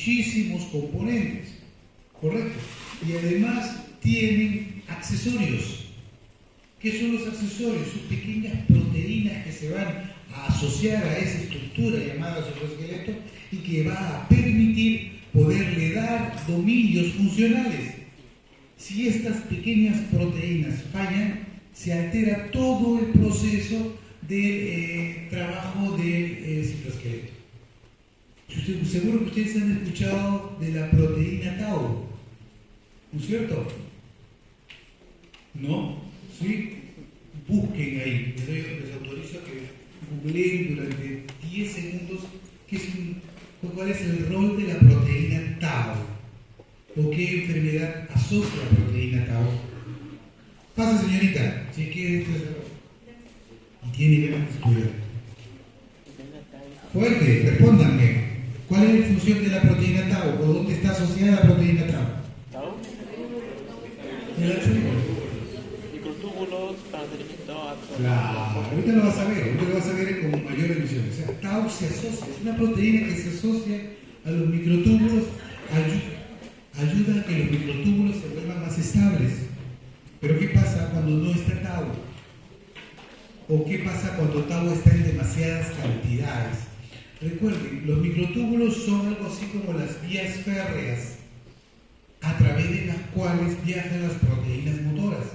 muchísimos componentes, ¿correcto? Y además tienen accesorios. ¿Qué son los accesorios? Son pequeñas proteínas que se van a asociar a esa estructura llamada citoesqueleto y que va a permitir poderle dar dominios funcionales. Si estas pequeñas proteínas fallan, se altera todo el proceso de trabajo del citoesqueleto. Seguro que ustedes han escuchado de la proteína tau, ¿no es cierto? ¿No? ¿Sí? Busquen ahí, les autorizo a que googleen durante 10 segundos cuál es el rol de la proteína tau o qué enfermedad asocia la proteína tau. Pasa, señorita, si quiere y tiene ganas de estudiar. Fuerte, respóndanme. ¿Cuál es la función de la proteína tau o dónde está asociada la proteína tau? Microtúbulos, mantenimiento. Claro, ahorita lo vas a ver con mayor emisión. O sea, tau se asocia, es una proteína que se asocia a los microtúbulos, ayuda a que los microtúbulos se vuelvan más estables. Pero ¿qué pasa cuando no está tau? ¿O qué pasa cuando tau está en demasiadas cantidades? Recuerden, los microtúbulos son algo así como las vías férreas a través de las cuales viajan las proteínas motoras.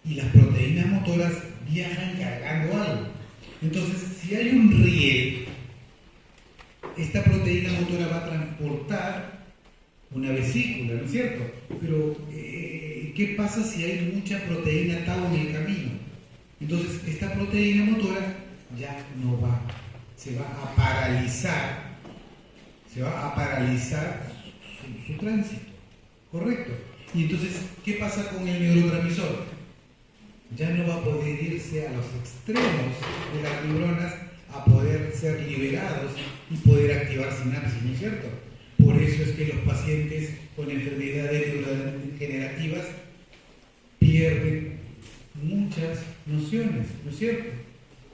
Y las proteínas motoras viajan cargando algo. Entonces, si hay un riel, esta proteína motora va a transportar una vesícula, ¿no es cierto? Pero, ¿qué pasa si hay mucha proteína tau en el camino? Entonces, esta proteína motora ya no va, se va a paralizar su tránsito, ¿correcto? Y entonces, ¿qué pasa con el neurotransmisor? Ya no va a poder irse a los extremos de las neuronas a poder ser liberados y poder activar sinapsis, ¿no es cierto? Por eso es que los pacientes con enfermedades neurodegenerativas pierden muchas nociones, ¿no es cierto?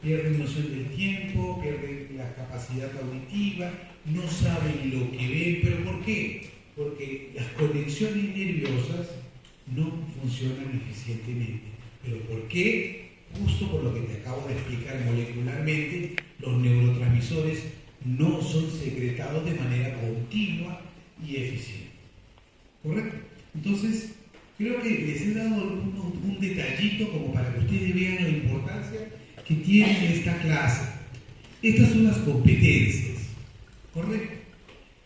Pierden noción del tiempo, pierden la capacidad auditiva, no saben lo que ven, ¿pero por qué? Porque las conexiones nerviosas no funcionan eficientemente. ¿Pero por qué? Justo por lo que te acabo de explicar molecularmente, los neurotransmisores no son secretados de manera continua y eficiente. ¿Correcto? Entonces, creo que les he dado un detallito como para que ustedes vean la importancia que tiene esta clase. Estas son las competencias. ¿Correcto?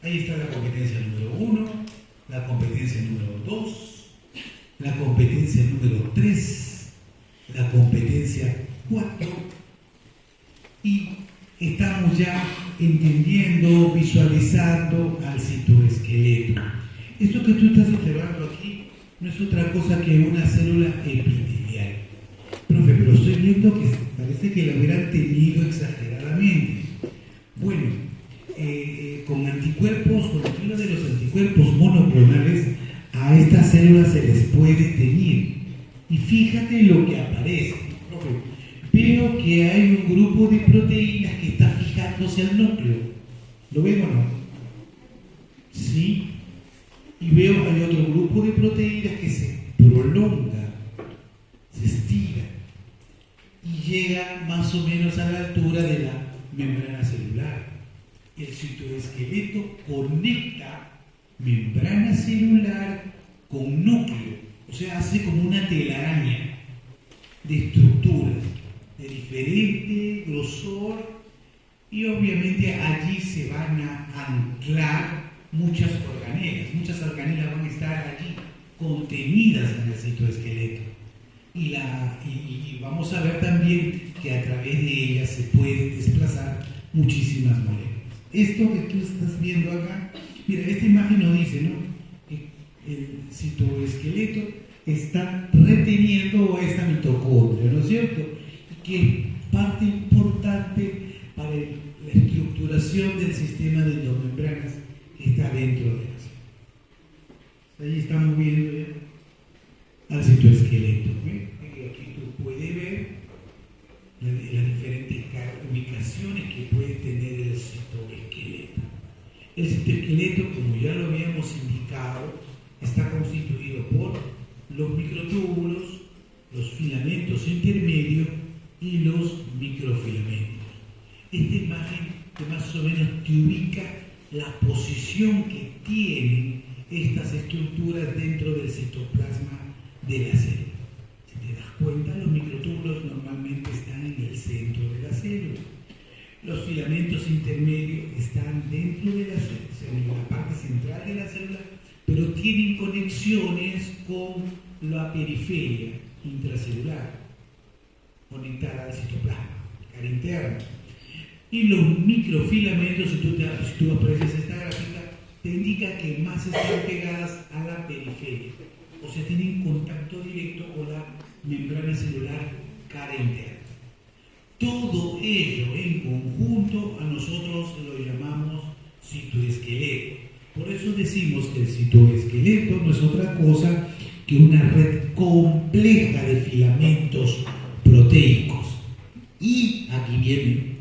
Ahí está la competencia número 1, la competencia número 2, la competencia número 3, la competencia 4, y estamos ya entendiendo, visualizando al citoesqueleto. Esto que tú estás observando aquí no es otra cosa que una célula epitelial. Profe, pero estoy viendo que parece que la hubieran tenido exageradamente. Bueno, con anticuerpos, con la ayuda de los anticuerpos monoclonales, a estas células se les puede teñir. Y fíjate lo que aparece, profe. Veo que hay un grupo de proteínas que está fijándose al núcleo. ¿Lo ven o no? Sí. Y veo que hay otro grupo de proteínas que se prolonga, se estira y llega más o menos a la altura de la membrana celular. El citoesqueleto conecta membrana celular con núcleo. O sea, hace como una telaraña de estructuras de diferente grosor y obviamente allí se van a anclar muchas organelas. Muchas organelas van a estar allí contenidas en el citoesqueleto. Y vamos a ver también que a través de ellas se pueden desplazar muchísimas moléculas. Esto que tú estás viendo acá, mira, esta imagen nos dice, ¿no? El citoesqueleto está reteniendo esta mitocondria, ¿no es cierto? Que es parte importante para la estructuración del sistema de endomembranas que está dentro de la célula. Ahí estamos viendo ya al citoesqueleto. Aquí tú puedes ver las diferentes ubicaciones que puede tener el citoesqueleto. El citoesqueleto, como ya lo habíamos indicado, está constituido por los microtúbulos, los filamentos intermedios y los microfilamentos. Esta imagen que más o menos te ubica la posición que tienen estas estructuras dentro del citoplasma de la célula. Si te das cuenta, los microtúbulos normalmente están en el centro de la célula. Los filamentos intermedios están dentro de la célula, en la parte central de la célula, pero tienen conexiones con la periferia intracelular, conectada al citoplasma, cara interna. Y los microfilamentos, si tú aprecias esta gráfica, te indica que más están pegadas a la periferia, o sea, tienen contacto directo con la membrana celular cara interna. Todo ello en conjunto a nosotros lo llamamos citoesqueleto. Por eso decimos que el citoesqueleto no es otra cosa que una red compleja de filamentos proteicos. Y aquí vienen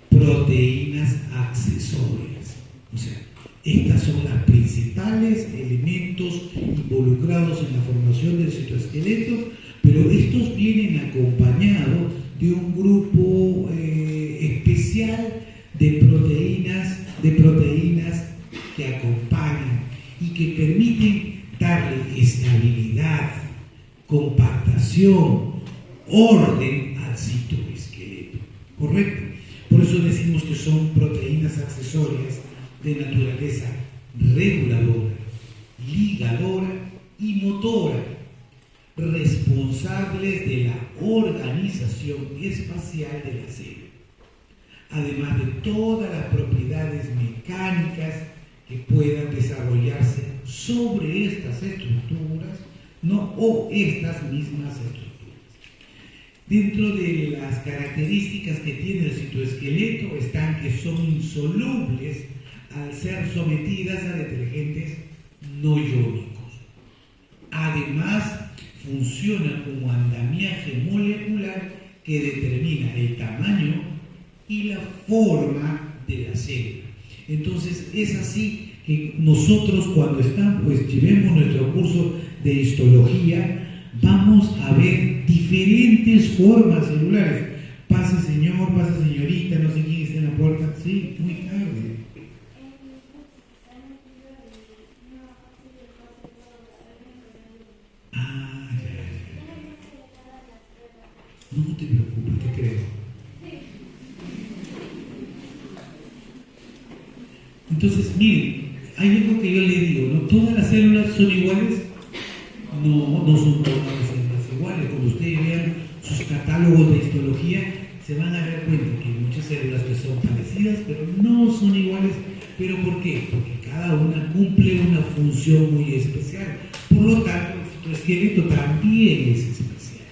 proteínas accesorias. O sea, estas son los principales elementos involucrados en la formación del citoesqueleto, pero estos vienen acompañados de un grupo especial de proteínas que acompañan y que permiten darle estabilidad, compactación, orden al citoesqueleto. ¿Correcto? Por eso decimos que son proteínas accesorias de naturaleza reguladora, ligadora y motora, responsables de la organización espacial de la célula, además de todas las propiedades mecánicas que puedan desarrollarse sobre estas estructuras, ¿no? O estas mismas estructuras. Dentro de las características que tiene el citoesqueleto están que son insolubles al ser sometidas a detergentes no iónicos. Además, funciona como andamiaje molecular que determina el tamaño y la forma de la célula. Entonces, es así que nosotros cuando llevemos nuestro curso de histología, vamos a ver diferentes formas celulares. Pase señor, pase señorita, no sé quién está en la puerta. Sí, muy tarde. Ah, ya. No te preocupes, te creo. Entonces, miren, hay algo que yo le digo, ¿no? ¿Todas las células son iguales? No, no son todas las células iguales. Cuando ustedes vean sus catálogos de histología, se van a dar cuenta que hay muchas células que son parecidas, pero no son iguales. ¿Pero por qué? Porque cada una cumple una función muy especial. Por lo tanto, el citoesqueleto también es especial,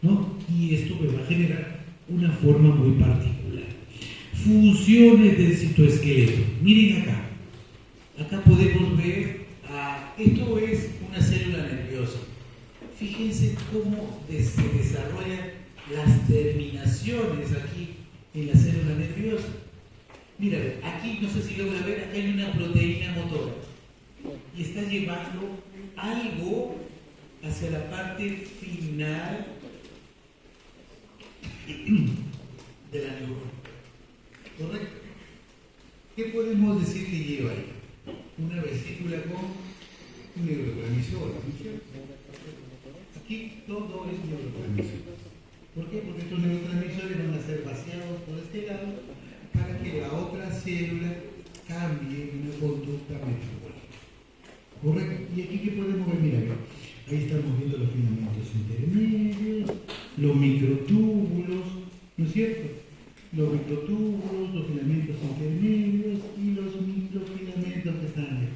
¿no? Y esto me va a generar una forma muy particular. Funciones del citoesqueleto. Miren acá. Acá podemos ver, esto es una célula nerviosa. Fíjense cómo se desarrollan las terminaciones aquí en la célula nerviosa. Mira, aquí, no sé si lo voy a ver, acá hay una proteína motora y está llevando algo hacia la parte final de la neurona. ¿Correcto? ¿Qué podemos decir que lleva ahí? Una vesícula con un neurotransmisor, ¿no es cierto? Aquí todo es neurotransmisor. ¿Por qué? Porque estos neurotransmisores van a ser vaciados por este lado para que la otra célula cambie una conducta metabólica. ¿Correcto? Y aquí, ¿qué podemos ver? Mira, ahí estamos viendo los filamentos intermedios, los microtúbulos, ¿no es cierto? Los microtúbulos, los filamentos intermedios y los microfilamentos que están ahí.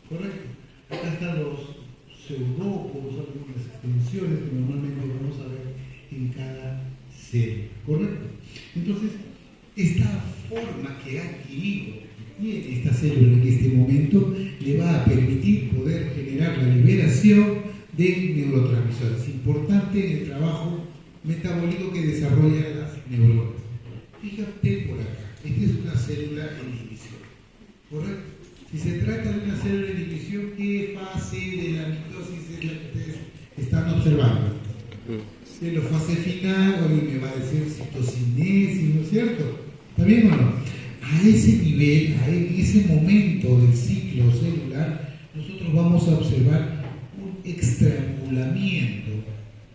¿Correcto? Acá están los pseudópodos, algunas extensiones que normalmente vamos a ver en cada célula. ¿Correcto? Entonces, esta forma que ha adquirido tiene esta célula en este momento le va a permitir poder generar la liberación de neurotransmisores. Importante en el trabajo metabólico que desarrollan las neuronas. Fíjate por acá, esta es una célula en división, ¿correcto? Si se trata de una célula de división, ¿qué fase de la mitosis es la que ustedes están observando? En la fase final, alguien me va a decir citocinesis, ¿no es cierto? ¿Está bien o no? A ese nivel, en ese momento del ciclo celular, nosotros vamos a observar un estrangulamiento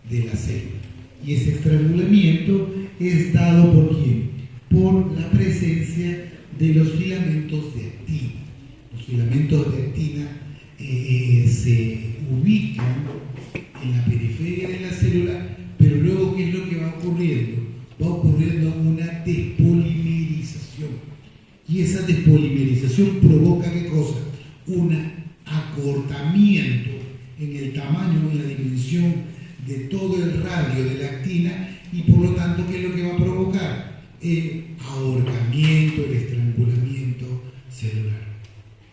de la célula. Y ese estrangulamiento es dado ¿por quién? Por la presencia de los filamentos de actina. Los filamentos de actina se ubican en la periferia de la célula, pero luego, ¿qué es lo que va ocurriendo? Va ocurriendo una despolimerización. Y esa despolimerización provoca, ¿qué cosa? Un acortamiento en el tamaño, en la dimensión de todo el radio de la actina, y por lo tanto, ¿qué es lo que va a provocar? El ahorcamiento, el estrangulamiento celular.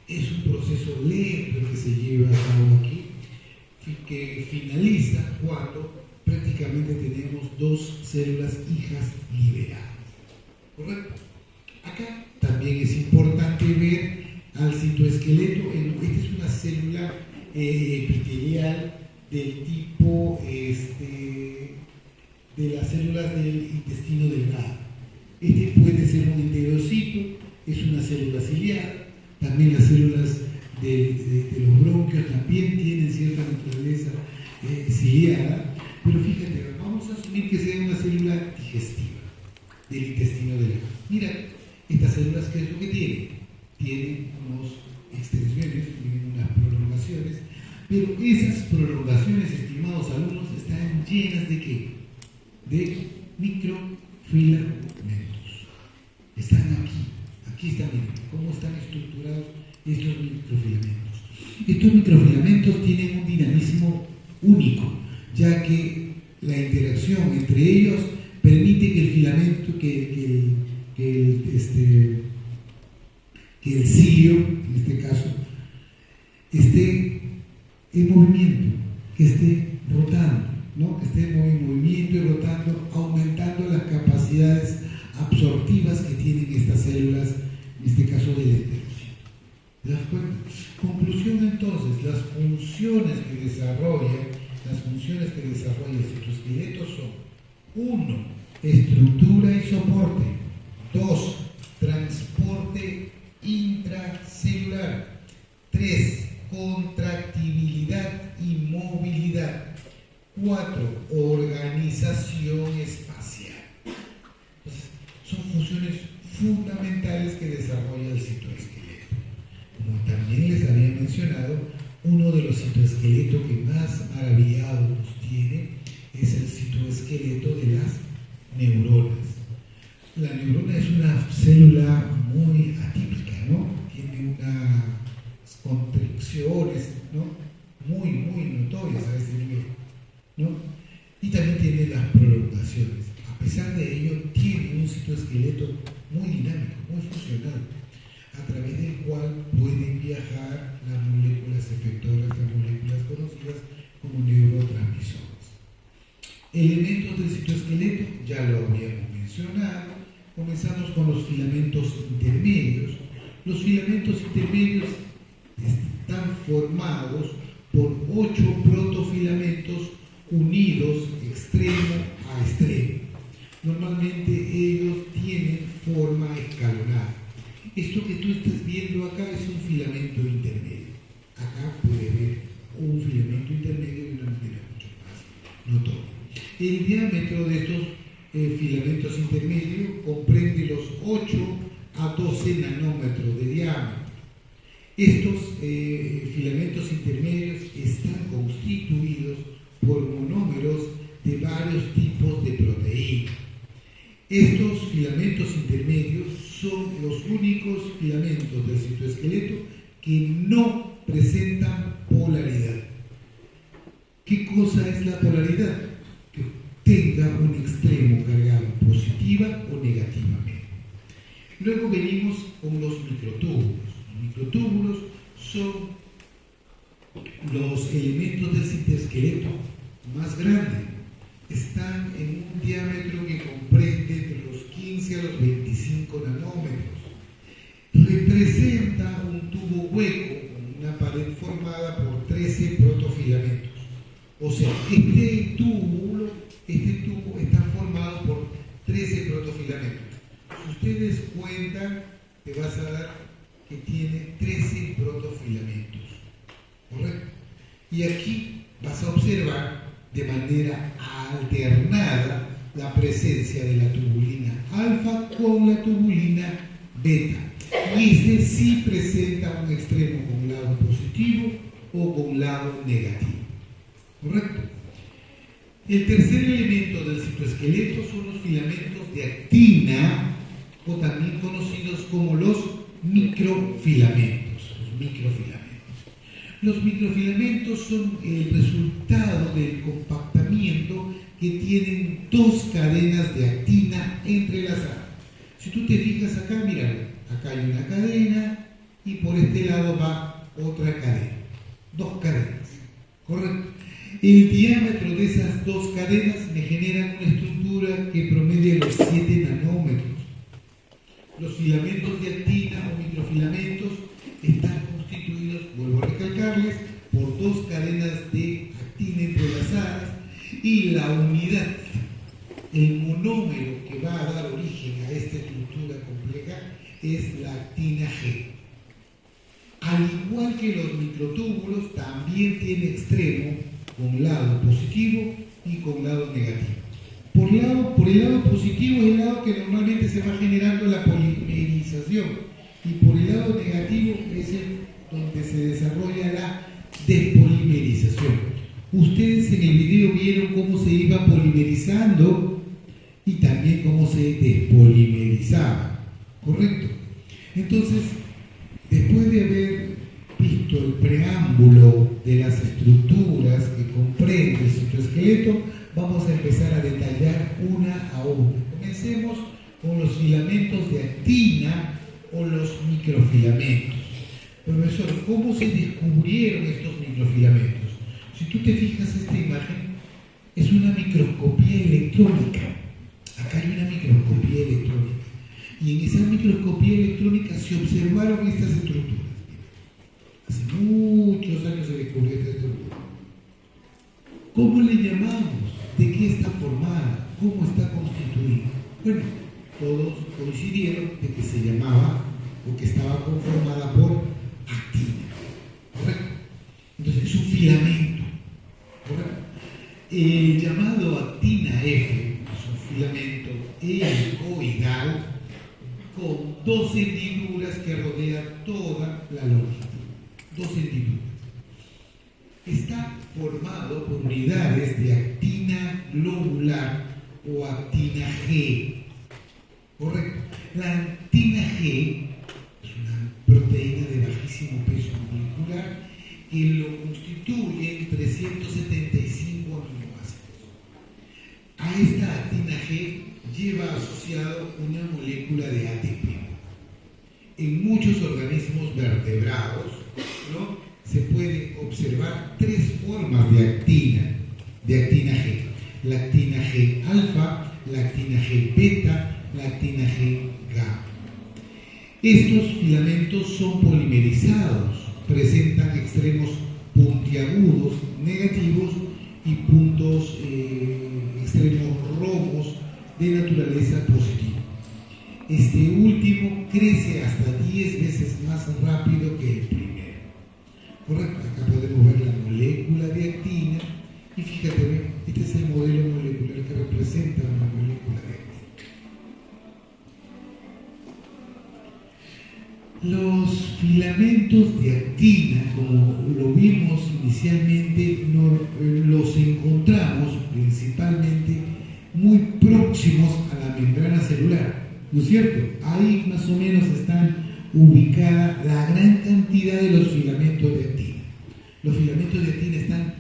Es un proceso lento que se lleva a cabo aquí, que finaliza cuando prácticamente tenemos dos células hijas liberadas. ¿Correcto? Acá también es importante ver al citoesqueleto. Esta es una célula epitelial del tipo de las células del intestino delgado. Este puede ser un enterocito, es una célula ciliada. También las células de los bronquios también tienen cierta naturaleza ciliada, pero fíjate, vamos a asumir que sea una célula digestiva del intestino delgado. Mira, estas células, ¿qué es lo que tienen? Tienen unas extensiones, tienen unas prolongaciones, pero esas prolongaciones, estimados alumnos, están llenas ¿de qué? De microfilamentos. Están aquí están, miren, cómo están estructurados estos microfilamentos. Estos microfilamentos tienen un dinamismo único, ya que la interacción entre ellos permite que el filamento, que el cilio, en este caso, esté en movimiento, que esté rotando, ¿no? Que esté en movimiento y rotando, aumentando las capacidades absortivas que tienen estas células, en este caso del enterocito. ¿Te das cuenta? Conclusión entonces, las funciones que desarrolla el citoesqueleto son: 1. Estructura y soporte. 2. Transporte intracelular. 3. Contractibilidad y movilidad. 4. Organización espacial. Entonces, son funciones fundamentales que desarrolla el citoesqueleto. Como también les había mencionado, uno de los citoesqueletos que más maravillados nos tiene es el citoesqueleto de las neuronas. La neurona es una célula muy atípica, ¿no? Tiene unas contracciones, ¿no? muy notorias a ese nivel, ¿no? Y también tiene las prolongaciones. A pesar de ello, tiene un citoesqueleto muy dinámico, muy funcional, a través del cual pueden viajar las moléculas efectoras, las moléculas conocidas como neurotransmisores. Elementos del citoesqueleto, ya lo habíamos mencionado. Comenzamos con los filamentos intermedios. Los filamentos intermedios están formados por 8 protofilamentos unidos extremo a extremo. Normalmente ellos tienen forma escalonada. Esto que tú estás viendo acá es un filamento intermedio. Acá puede ver un filamento intermedio de una manera mucho más notoria. El diámetro de estos filamentos intermedios comprende los 8 a 12 nanómetros de diámetro. Estos filamentos intermedios están constituidos por monómeros de varios tipos de proteínas. Estos filamentos intermedios son los únicos filamentos del citoesqueleto que no presentan polaridad. ¿Qué cosa es la polaridad? Que tenga un extremo cargado positiva o negativamente. Luego venimos con los microtúbulos. Los microtúbulos son los elementos del citoesqueleto más grandes. Están en un diámetro que comprende entre los 15 a los 25 nanómetros. Representa un tubo pared formada por 13 protofilamentos. O sea, este tubo está formado por 13 protofilamentos. Si ustedes cuentan, te vas a dar que tiene 13 protofilamentos. ¿Correcto? Y aquí vas a observar de manera alternada la presencia de la tubulina alfa con la tubulina beta. Y este sí presenta un extremo con lado positivo o con lado negativo. ¿Correcto? El tercer elemento del citoesqueleto son los filamentos de actina, o también conocidos como los microfilamentos. Los microfilamentos son el resultado del compactamiento que tienen dos cadenas de actina entrelazadas. Si tú te fijas acá, mira, acá hay una cadena y por este lado va otra cadena. Dos cadenas, ¿correcto? El diámetro de esas dos cadenas me generan una estructura que promedia los 7 nanómetros. Los filamentos de actina o microfilamentos están constituidos, vuelvo a recalcarles, por dos cadenas de actina entrelazadas y la unidad, el monómero que va a dar origen a esta estructura compleja es la actina G. Al igual que los microtúbulos, también tiene extremo con lado positivo y con lado negativo. Por el lado positivo es el lado que normalmente se va generando la polimerización y por el lado negativo es el donde se desarrolla la despolimerización. Ustedes en el video vieron cómo se iba polimerizando y también cómo se despolimerizaba, ¿correcto? Entonces, después de haber visto el preámbulo de las estructuras que comprende el citoesqueleto, vamos a empezar a detallar una a una. Comencemos con los filamentos de actina o los microfilamentos. Profesor, ¿cómo se descubrieron estos microfilamentos? Si tú te fijas, esta imagen es una microscopía electrónica. Acá hay una microscopía electrónica. Y en esa microscopía electrónica se observaron estas estructuras. Hace muchos años se descubrió esta estructura. ¿Cómo le llamamos? ¿De qué está formada? ¿Cómo está constituida? Bueno, todos coincidieron de que se llamaba o que estaba conformada por actina. ¿Correcto? Entonces es un filamento. ¿Correcto? El llamado actina F es un filamento helicoidal con 2 hendiduras que rodean toda la longitud. 2 hendiduras. Está formado por unidades de actina globular o actina G. ¿Correcto? La actina G es una proteína de bajísimo peso molecular que lo constituyen 375 aminoácidos. A esta actina G lleva asociado una molécula de ATP. En muchos organismos vertebrados, ¿no?, se pueden observar 3 formas de actina G. La actina G alfa, la actina G beta, la actina G gamma. Estos filamentos son polimerizados, presentan extremos puntiagudos negativos y puntos extremos rojos de naturaleza positiva. Este último crece hasta 10 veces más rápido que el primero. ¿Correcto? Acá podemos ver la molécula de actina y fíjate, ¿ve? Este es el modelo molecular que representa una molécula de actina. Los filamentos de actina, como lo vimos inicialmente, los encontramos principalmente muy próximos a la membrana celular, ¿no es cierto? Ahí más o menos están ubicada la gran cantidad de los filamentos de actina. Los filamentos de actina están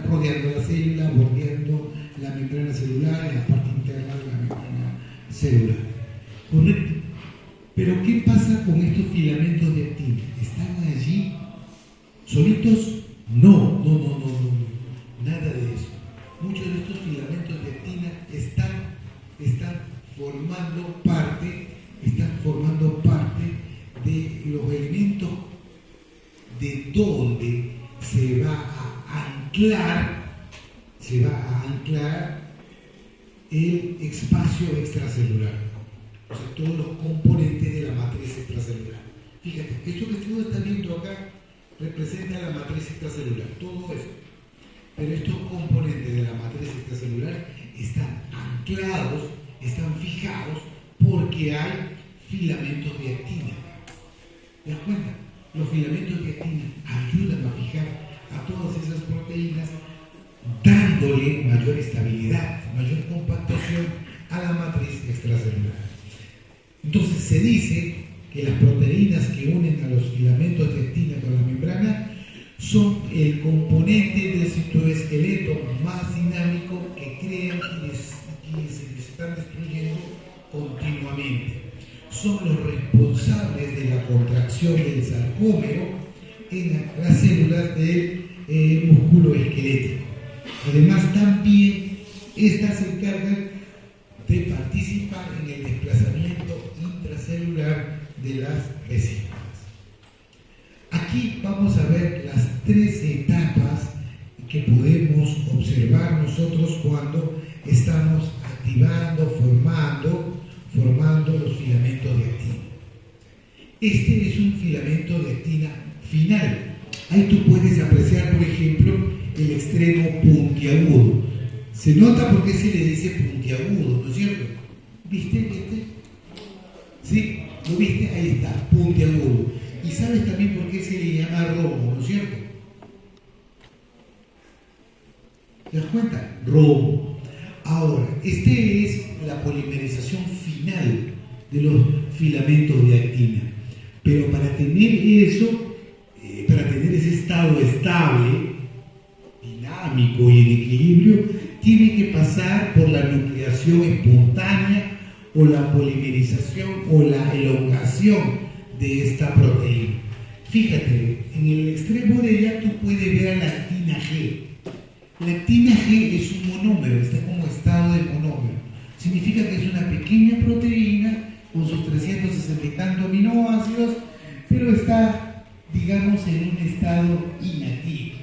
rodeando la célula, bordeando la membrana celular, en la parte interna de la membrana celular. ¿Correcto? Pero ¿qué pasa con estos filamentos de actina? ¿Están allí solitos? No, nada de eso. Muchos de estos filamentos de actina están formando parte de los elementos de desde donde se va a anclar el espacio extracelular, o sea, todos los componentes de la matriz extracelular. Fíjate, esto que tú estás viendo acá representa la matriz extracelular, todo eso. Pero estos componentes de la matriz extracelular están anclados, están fijados, porque hay filamentos de actina. ¿Te das cuenta? Los filamentos de actina ayudan a fijar a todas esas proteínas, dándole mayor estabilidad, mayor compactación a la matriz extracelular. Entonces se dice que las proteínas que unen a los filamentos de actina con la membrana son el componente del citoesqueleto más dinámico que crean y se están destruyendo continuamente. Son los responsables de la contracción del sarcómero en las células del músculo esquelético. Además, también estas se encargan de participar en el desplazamiento intracelular de las vesículas. Aquí vamos a ver las 3 etapas que podemos observar nosotros cuando estamos activando, formando los filamentos de actina. Este es un filamento de actina final. Ahí tú puedes apreciar, por ejemplo, el extremo puntiagudo. Se nota por qué se le dice puntiagudo, ¿no es cierto? ¿Viste? ¿Sí? ¿Lo viste? Ahí está, puntiagudo. Y sabes también por qué se le llama romo, ¿no es cierto? ¿Te das cuenta? Romo. Ahora, este es la polimerización final de los filamentos de actina. Pero para tener eso, para tener ese estado estable, dinámico y en equilibrio, tiene que pasar por la nucleación espontánea o la polimerización o la elongación de esta proteína. Fíjate, en el extremo de ella tú puedes ver a la actina G. La actina G es un monómero, está como estado de monómero. Significa que es una pequeña proteína con sus 360 y tantos aminoácidos, pero está, digamos, en un estado inactivo.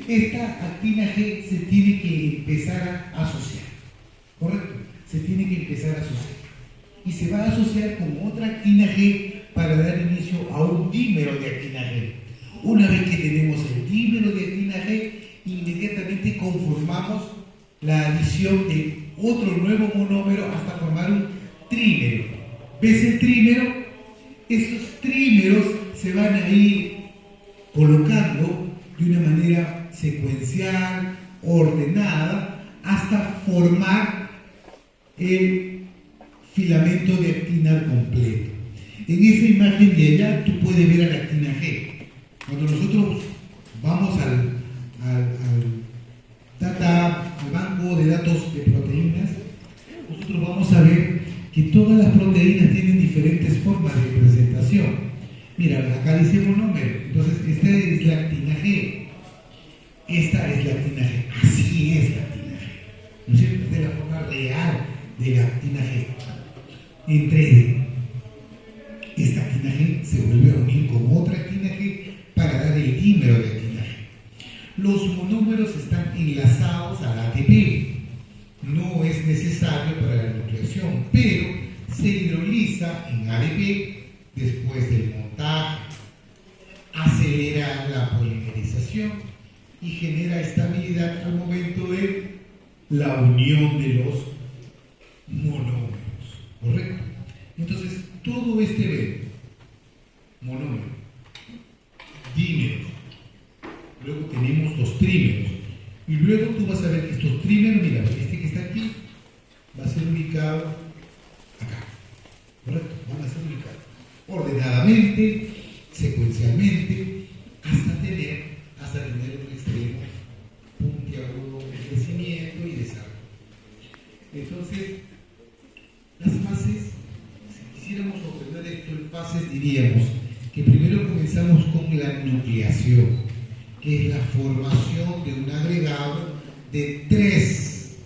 Esta actina G se tiene que empezar a asociar, ¿correcto? Se tiene que empezar a asociar. Y se va a asociar con otra actina G para dar inicio a un dímero de actina G. Una vez que tenemos el dímero de actina G, inmediatamente conformamos la adición de otro nuevo monómero hasta formar un trímero. ¿Ves el trímero? Esos trímeros se van a ir colocando de una manera secuencial, ordenada, hasta formar el filamento de actina completo. En esa imagen de allá tú puedes ver a la actina G. Cuando nosotros vamos al banco de datos de proteínas, nosotros vamos a ver que todas las proteínas tienen diferentes formas de presentación. Mira, acá dice monómero, entonces esta es la actina G. Esta es la actina G. Así es la actina G. ¿No es cierto? Esta es la forma real de la actina G. En 3D. Esta actina G se vuelve a unir con otra actina G para dar el dímero de actina G. Los monómeros están enlazados al ATP. No es necesario para la nucleación, pero se hidroliza en ADP después del montaje, acelera la polimerización y genera estabilidad al momento de la unión de los monómeros, ¿correcto? Entonces, todo este evento, monómero, dímeros, luego tenemos los trímeros, y luego tú vas a ver que estos trímeros, mira, este que está aquí, va a ser ubicado acá, ¿correcto? Van a ser ubicados ordenadamente, secuencialmente, hasta tener un extremo puntiagudo de crecimiento y desarrollo. Entonces, las fases, si quisiéramos ordenar esto en fases, diríamos que primero comenzamos con la nucleación, que es la formación de un agregado de 3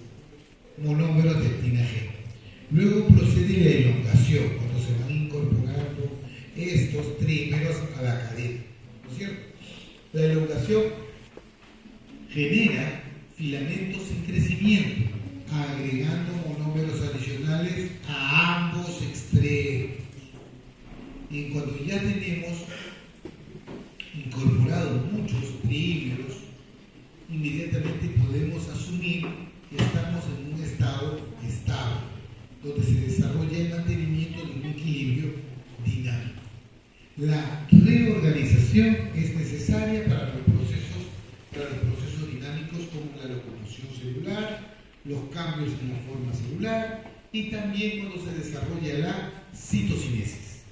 monómeros de actina G. Luego procede la elongación, cuando se van incorporando estos trímeros a la cadena, ¿no es cierto? La elongación genera filamentos en crecimiento, agregando monómeros adicionales a ambos extremos. Y cuando ya tenemos incorporados muchos trímeros, inmediatamente podemos asumir que estamos en un estado estable, donde se desarrolla el mantenimiento de un equilibrio dinámico. La reorganización es necesaria para los procesos dinámicos como la locomoción celular, los cambios en la forma celular y también cuando se desarrolla la citocinesis.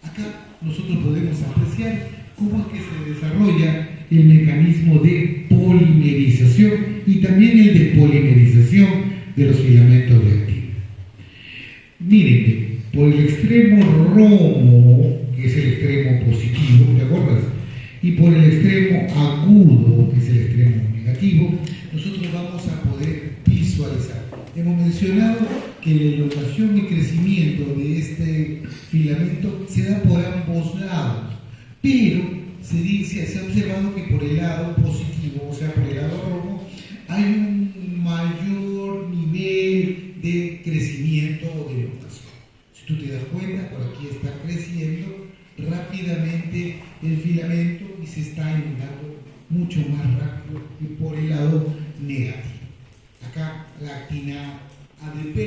Acá nosotros podemos apreciar cómo es que se desarrolla el mecanismo de polimerización y también el de polimerización de los filamentos de actina. Miren, por el extremo romo, que es el extremo positivo, ¿te acuerdas? Y por el extremo agudo, que es el extremo negativo, nosotros vamos a poder visualizar. Hemos mencionado que la elongación y crecimiento de este filamento se da por ambos lados, pero se ha observado que por el lado positivo, o sea, por el lado rojo, hay un mayor nivel de crecimiento o de elongación. Si tú te das cuenta, por aquí está creciendo rápidamente el filamento y se está elongando mucho más rápido que por el lado negativo. Acá la actina ADP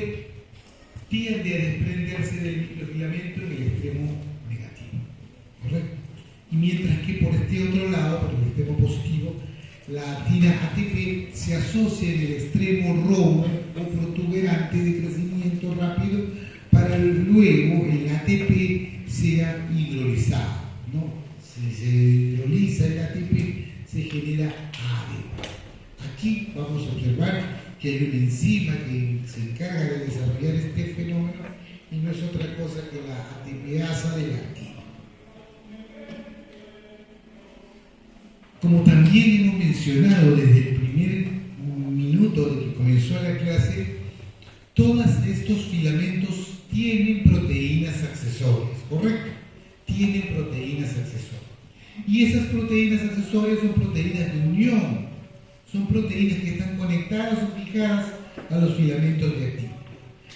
tiende a desprenderse del microfilamento en el extremo negativo, ¿correcto? Y mientras que por este otro lado, por el extremo positivo, la actina ATP se asocia en el extremo romo o protuberante de crecimiento rápido para luego el ATP sea hidrolizado, ¿no? Si se hidroliza el ATP, se genera ADP. Aquí vamos a observar que hay una enzima que se encarga de desarrollar este fenómeno y no es otra cosa que la ATPasa de la actina. Como también hemos mencionado desde el primer minuto de que comenzó la clase, todos estos filamentos tienen proteínas accesorias, ¿correcto? Tienen proteínas accesorias. Y esas proteínas accesorias son proteínas de unión, son proteínas que están conectadas o fijadas a los filamentos de actina.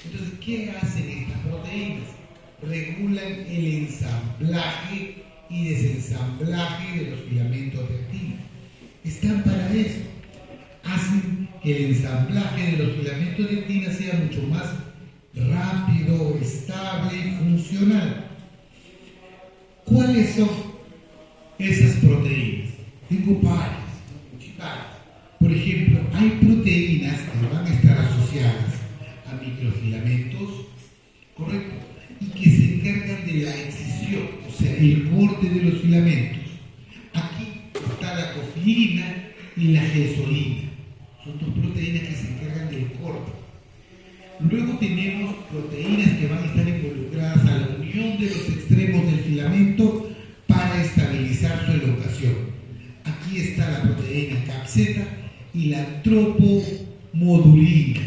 Entonces, ¿qué hacen estas proteínas? Regulan el ensamblaje y desensamblaje de los filamentos de actina. Están para eso. Hacen que el ensamblaje de los filamentos de actina sea mucho más rápido, estable y funcional. ¿Cuáles son esas proteínas? Tengo varias, muchísimas. Por ejemplo, hay proteínas que van a estar asociadas a microfilamentos, ¿correcto? Y que se encargan de la excisión, o sea, el corte de los filamentos. Aquí está la cofidina y la gesolina. Son dos proteínas que se encargan del corte. Luego tenemos proteínas que van a estar involucradas a la unión de los extremos del filamento para estabilizar su elongación. Aquí está la proteína capseta y la tropomodulina.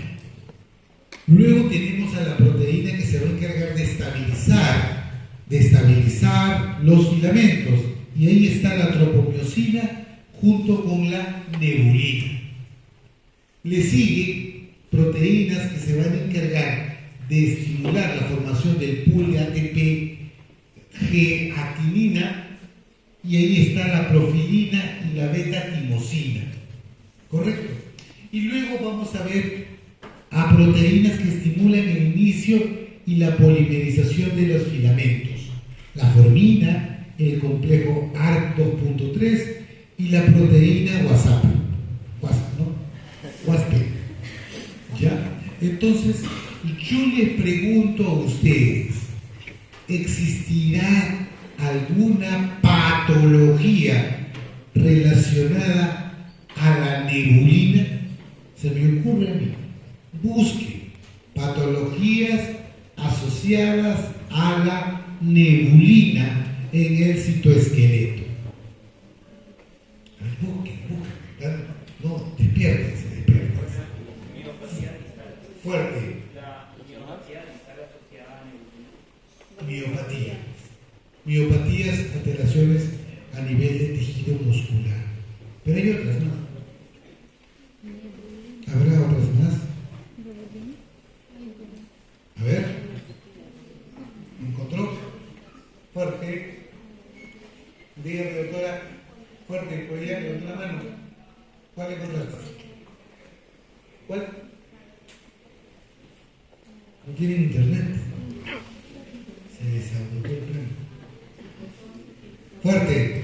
Luego tenemos a la proteína que se va a encargar de estabilizar los filamentos. Y ahí está la tropomiosina junto con la nebulina. Le sigue proteínas que se van a encargar de estimular la formación del pool de ATP G-actinina, y ahí está la profilina y la beta-timosina, ¿correcto? Y luego vamos a ver a proteínas que estimulan el inicio y la polimerización de los filamentos, la formina, el complejo ARC2.3 y la proteína WASP, ¿no? WASP. ¿Ya? Entonces, yo les pregunto a ustedes, ¿existirá alguna patología relacionada a la nebulina? Se me ocurre a mí. Busque patologías asociadas a la nebulina en el citoesqueleto. Busque. No, despiértense. Fuerte. La miopatía distal asociada a nebulina. Miopatías, alteraciones a a nivel de tejido muscular. Pero hay otras más. ¿Habrá otras más? A ver. ¿Encontró? Fuerte. Dígame, doctora. Fuerte, podría levantar la mano. ¿Cuál encontraste? ¿Cuál? ¿No tienen internet? Se desabotó el plan. Fuerte.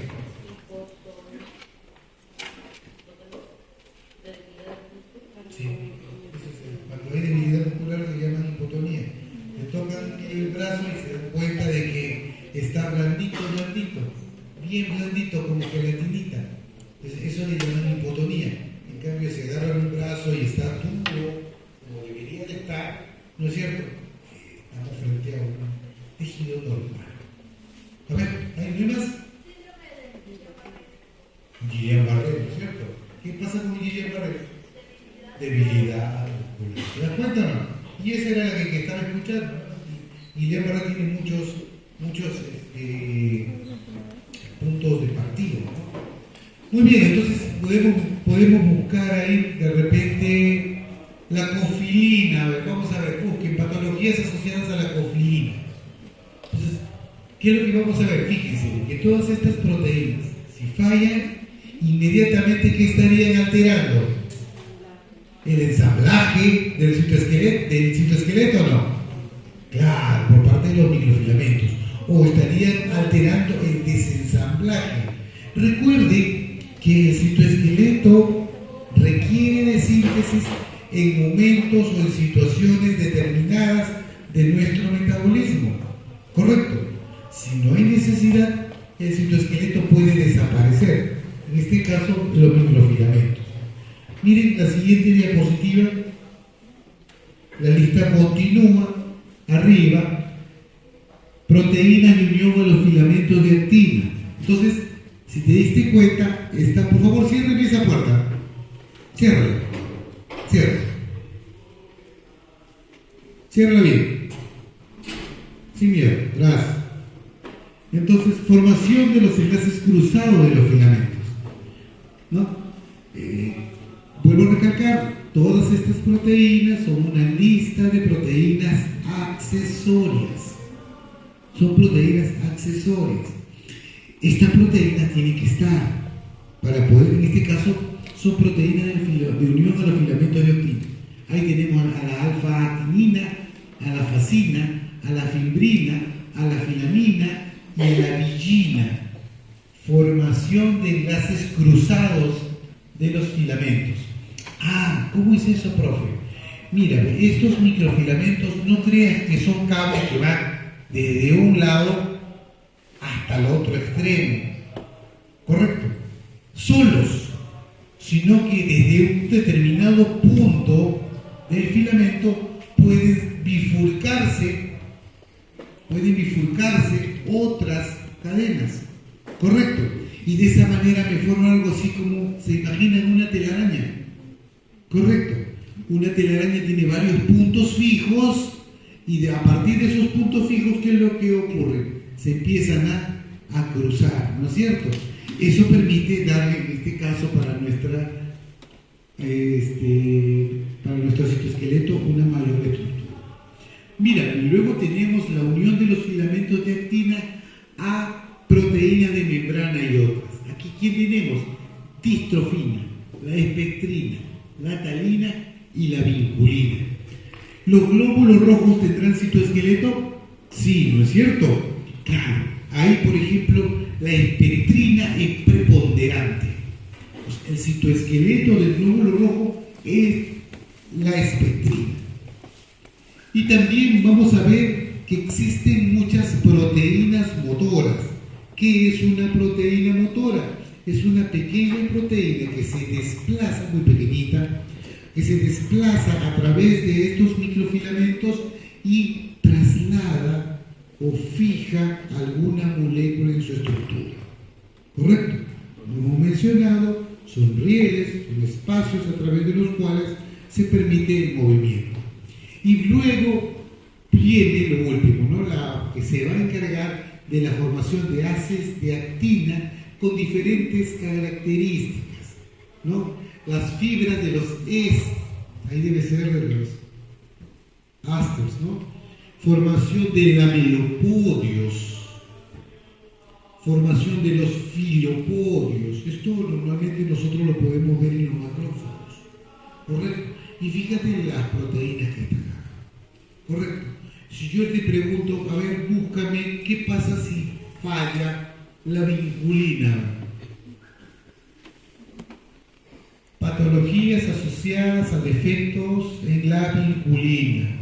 Sí. Cuando hay debilidad muscular se llama hipotonía. Le tocan el brazo y se dan cuenta de que está blandito, bien blandito, como gelatinita. Entonces, eso le llaman hipotonía. En cambio, si agarran un brazo y está duro, como debería de estar, ¿no es cierto? Estamos frente a un tejido normal. A ver, ¿hay más? Guillain-Barré, ¿no es cierto? ¿Qué pasa con Guillain-Barré? Debilidad muscular. ¿Te das cuenta o no? Y esa era la que estaba escuchando. Guillain-Barré tiene muchos puntos de partida, ¿no? Muy bien, entonces podemos buscar ahí de repente la cofilina. A ver, vamos a ver, busquen patologías asociadas a la cofilina. Entonces, ¿qué es lo que vamos a ver? Fíjense que todas estas proteínas, si fallan, inmediatamente ¿qué estarían alterando? El ensamblaje del citoesqueleto, ¿o no? Claro, por parte de los microfilamentos. O estarían alterando el desensamblaje. Recuerde que el citoesqueleto requiere de síntesis en momentos o en situaciones determinadas de nuestro metabolismo. ¿Correcto? Si no hay necesidad, el citoesqueleto puede desaparecer. En este caso, los microfilamentos. Miren la siguiente diapositiva. La lista continúa. Arriba, proteínas de unión a los filamentos de actina. Entonces, si te diste cuenta, por favor, cierren esa puerta. Ciérrala. Ciérrala bien. Sin miedo. Gracias. Entonces, formación de los enlaces cruzados de los filamentos. ¿No? Vuelvo a recalcar, todas estas proteínas son una lista de proteínas accesorias. Son proteínas accesorias. Esta proteína tiene que estar para poder, en este caso, son proteínas de unión a los filamentos de actina. Ahí tenemos a la alfa-actinina, a la fascina, a la fibrina, a la filamina y a la vigina. Formación de enlaces cruzados de los filamentos. ¿Cómo es eso, profe? Mira, estos microfilamentos no creas que son cables que van desde un lado hasta el otro extremo. ¿Correcto? Solos, sino que desde un determinado punto del filamento pueden bifurcarse otras cadenas. ¿Correcto? Y de esa manera me forma algo así como, ¿se imaginan una telaraña? ¿Correcto? Una telaraña tiene varios puntos fijos y a partir de esos puntos fijos, ¿qué es lo que ocurre? Se empiezan a cruzar, ¿no es cierto? Eso permite darle, en este caso, para nuestro citoesqueleto una mayor estructura. Mira, luego tenemos la unión de los filamentos de actina a proteínas de membrana y otras. Aquí, ¿quién tenemos? Distrofina, la espectrina, la talina y la vinculina. ¿Los glóbulos rojos tendrán citoesqueleto? Sí, ¿no es cierto? Claro. Ahí, por ejemplo, la espectrina es preponderante. Pues el citoesqueleto del glóbulo rojo es la espectrina. Y también vamos a ver que existen muchas proteínas motoras. ¿Qué es una proteína motora? Es una pequeña proteína que se desplaza, muy pequeñita, que se desplaza a través de estos microfilamentos y traslada o fija alguna molécula en su estructura. ¿Correcto? Como hemos mencionado, son rieles, son espacios a través de los cuales se permite el movimiento. Y luego viene lo último, ¿no? La que se va a encargar de la formación de haces de actina con diferentes características, ¿no? Las fibras de los ahí debe ser de los astros, ¿no? Formación de lamelopodios, formación de los filopodios. Esto normalmente nosotros lo podemos ver en los macrófagos, ¿correcto? Y fíjate en las proteínas que están acá, ¿correcto? Si yo te pregunto, a ver, búscame, ¿qué pasa si falla la vinculina? Patologías asociadas a defectos en la vinculina.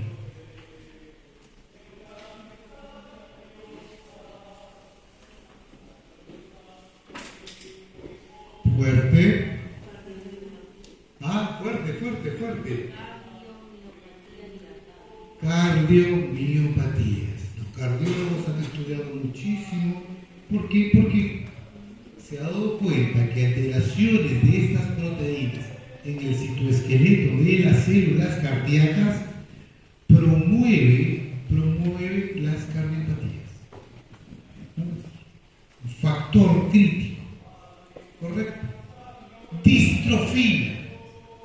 Fuerte. Fuerte. Cardiomiopatías. Los cardiólogos han estudiado muchísimo. ¿Por qué? Porque se ha dado cuenta que alteraciones de estas proteínas en el citoesqueleto de las células cardíacas promueve las cardiopatías. Un factor crítico. ¿Correcto? Distrofina.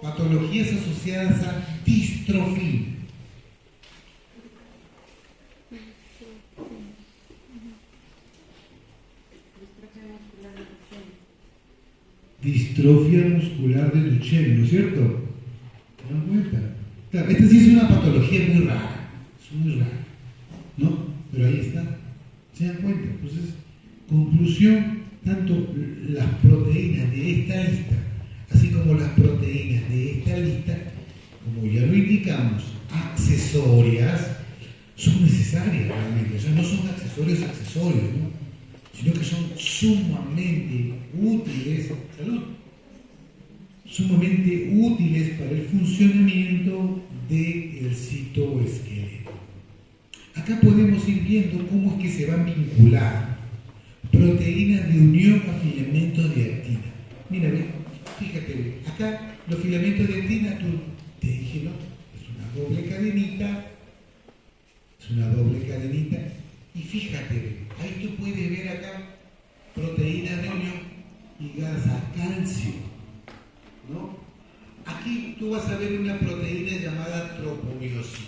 Patologías asociadas a distrofina. Distrofia muscular de Duchenne, ¿no es cierto? ¿Se dan cuenta? Claro, esta sí es una patología muy rara, ¿no? Pero ahí está, ¿se dan cuenta? Entonces, conclusión, tanto las proteínas de esta lista, así como las proteínas de esta lista, como ya lo indicamos, accesorias, son necesarias realmente, o sea, no son accesorios, ¿no? Sino que son sumamente útiles, sumamente útiles para el funcionamiento del citoesqueleto. Acá podemos ir viendo cómo es que se van vinculando proteínas de unión a filamentos de actina. Mira, fíjate, acá los filamentos de actina, tú te dije, ¿no? Es una doble cadenita, y fíjate, ahí tú puedes ver acá proteínas de unión ligadas a calcio, ¿no? Aquí tú vas a ver una proteína llamada tropomiosina.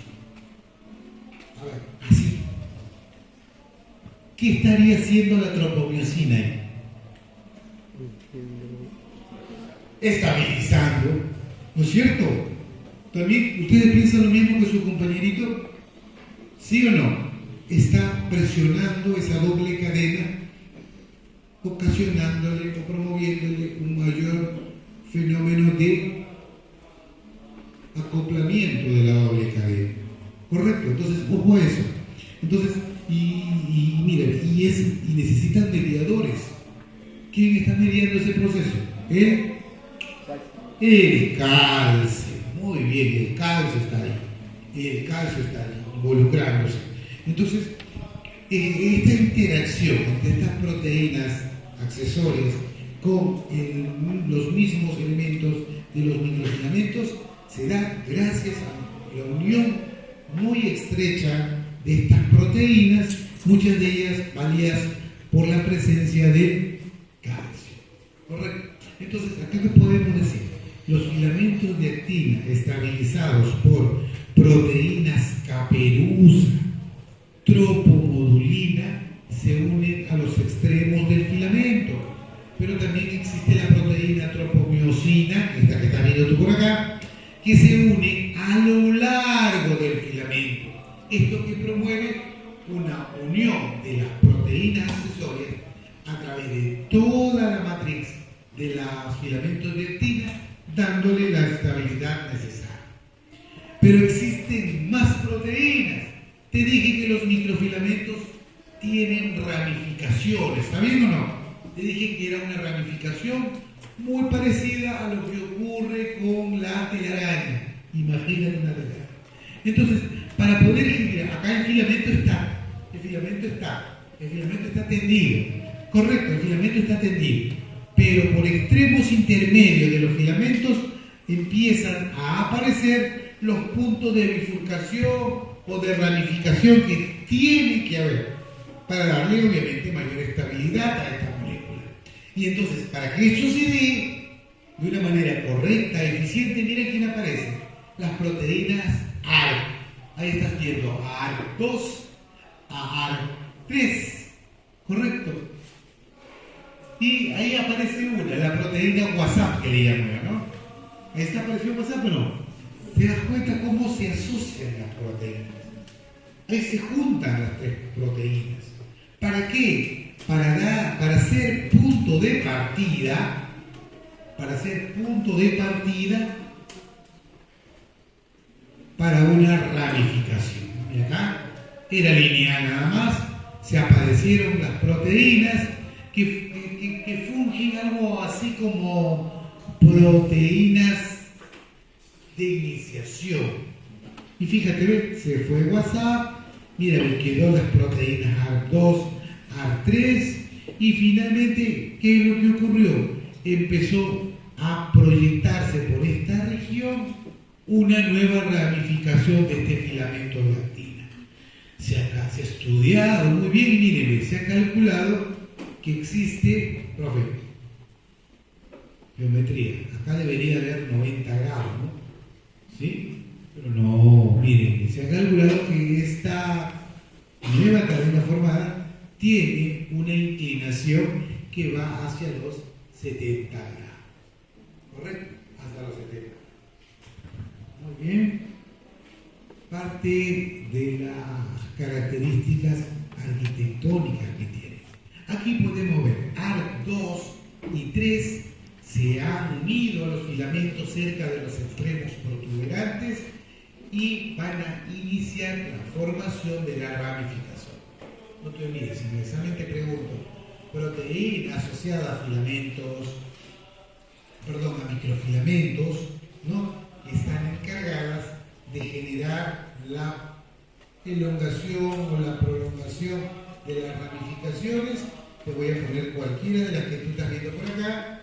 A ver, así. ¿Qué estaría haciendo la tropomiosina ahí? Estabilizando, ¿no es cierto? ¿También ustedes piensan lo mismo que su compañerito? ¿Sí o no? Está presionando esa doble cadena, ocasionándole o promoviéndole un mayor fenómeno de acoplamiento de la doble cadena. ¿Correcto? Entonces, ojo a eso. Entonces, miren, y necesitan mediadores. ¿Quién está mediando ese proceso? El calcio. Muy bien, el calcio está ahí, involucrándose. Entonces, esta interacción entre estas proteínas accesorias con los mismos elementos de los microfilamentos se da gracias a la unión muy estrecha de estas proteínas, muchas de ellas validas por la presencia de calcio. ¿Correcto? Entonces, acá qué podemos decir, los filamentos de actina estabilizados por proteínas caperuza, tropomodulina, se unen a los extremos del filamento, pero también existe la proteína tropomiosina, esta que está viendo tú por acá, que se une a lo largo del filamento. Esto que promueve una unión de las proteínas accesorias a través de toda la matriz de los filamentos de actina, dándole la estabilidad necesaria. Pero existen más proteínas. Te dije que los microfilamentos tienen ramificaciones, ¿está bien o no? Te dije que era una ramificación muy parecida a lo que ocurre con la telaraña. Imagínate una telaraña. Entonces, para poder generar, acá el filamento está tendido. Correcto, el filamento está tendido. Pero por extremos intermedios de los filamentos empiezan a aparecer los puntos de bifurcación o de ramificación que tiene que haber para darle obviamente mayor estabilidad a esta molécula. Y entonces, para que eso se dé de una manera correcta, eficiente, mira quién aparece. Las proteínas ARC. Ahí estás viendo a ARC2, a ARC3. ¿Correcto? Y ahí aparece una, la proteína WhatsApp que le llaman, ¿no? Ahí está, apareció WhatsApp o no. ¿Te das cuenta cómo se asocian las proteínas? Ahí se juntan las tres proteínas. ¿Para qué? Para ser punto de partida, para una ramificación. Y acá era lineal nada más, se aparecieron las proteínas que fungen algo así como proteínas de iniciación. Y fíjate, ¿ve? Se fue WhatsApp, mira, me quedó las proteínas ARC2, ARC3, y finalmente, ¿qué es lo que ocurrió? Empezó a proyectarse por esta región una nueva ramificación de este filamento de actina. Se ha estudiado muy bien, y miren, se ha calculado que existe, profe, geometría, acá debería haber 90 grados, ¿no? ¿Sí? Pero no, miren, se ha calculado que esta nueva cadena formada tiene una inclinación que va hacia los 70 grados. ¿Correcto? Hasta los 70. Muy bien. Parte de las características arquitectónicas que tiene. Aquí podemos ver ARC2 y 3 se han unido a los filamentos cerca de los extremos protuberantes y van a iniciar la formación de la ramificación. No te olvides, en el examen te pregunto, proteína asociada a a microfilamentos, ¿no? Que están encargadas de generar la elongación o la prolongación de las ramificaciones. Te voy a poner cualquiera de las que tú estás viendo por acá,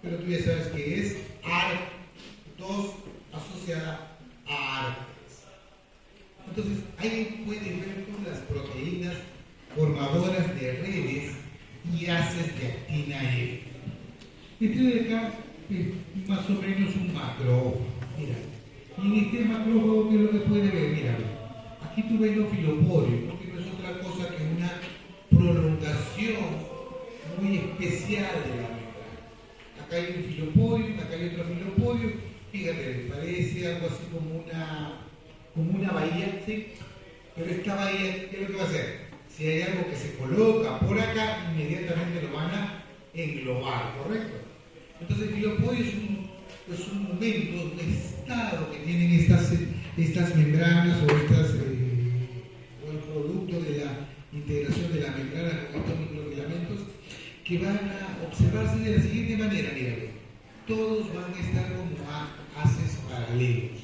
pero tú ya sabes que es ARC2 asociada a ARC3. Entonces, ahí puedes ver con las proteínas formadoras de redes y haces de actina F. Este de acá es más o menos un macrófago. Mira, y en este macrófago, ¿qué es lo que puedes ver? Mira, aquí tú ves los filopodios, ¿no? Que no es otra cosa que una prolongación muy especial de la membrana. Acá hay un filopodio, acá hay otro filopodio. Fíjate, parece algo así como una bahía, ¿sí? Pero esta bahía, ¿qué es lo que va a hacer? Si hay algo que se coloca por acá, inmediatamente lo van a englobar, ¿correcto? Entonces el filopodio es un momento, un estado que tienen estas membranas o el producto de la integración de la membrana con estos microfilamentos, que van a observarse de la siguiente manera, míralo. Todos van a estar como haces paralelos.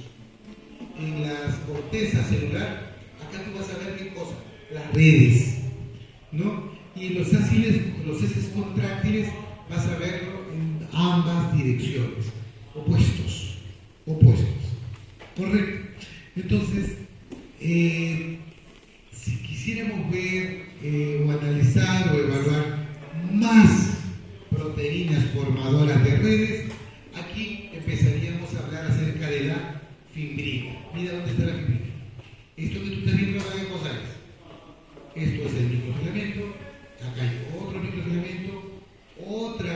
En las cortezas celular, acá tú vas a ver qué cosa, las redes, ¿no? Y en los heces contráctiles vas a verlo en ambas direcciones, opuestos, ¿correcto? Entonces, si quisiéramos ver o analizar o evaluar más proteínas formadoras de redes, aquí empezaríamos a hablar acerca de la fibrina. Mira dónde está la fibrina. Esto que tú estás viendo acá, ¿qué cosa es? Esto es el microfilamento, acá hay otro microfilamento, otra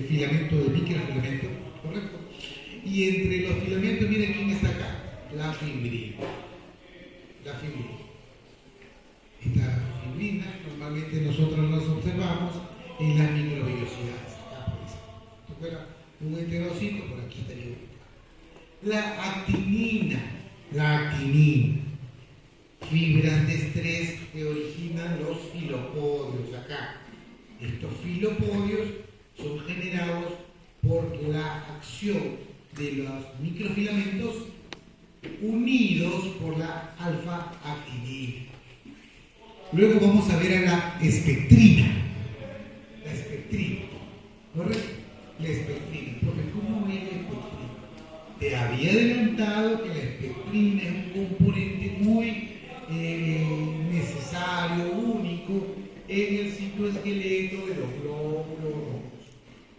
filamento de microfilamento, ¿correcto? Y entre los filamentos, miren quién está acá, la fibrina. Esta fibrina normalmente nosotros las observamos en las microvellosidades. Acá por eso. Si fuera un enterocito, por aquí estaría la actinina, fibras de estrés que originan los filopodios acá. Estos filopodios son generados por la acción de los microfilamentos unidos por la alfa-actinina. Luego vamos a ver a la espectrina. ¿Correcto? La espectrina. Porque ¿cómo es la espectrina? Te había adelantado que la espectrina es un componente muy necesario, único en el ciclo de esqueleto de los glóbulos rojos.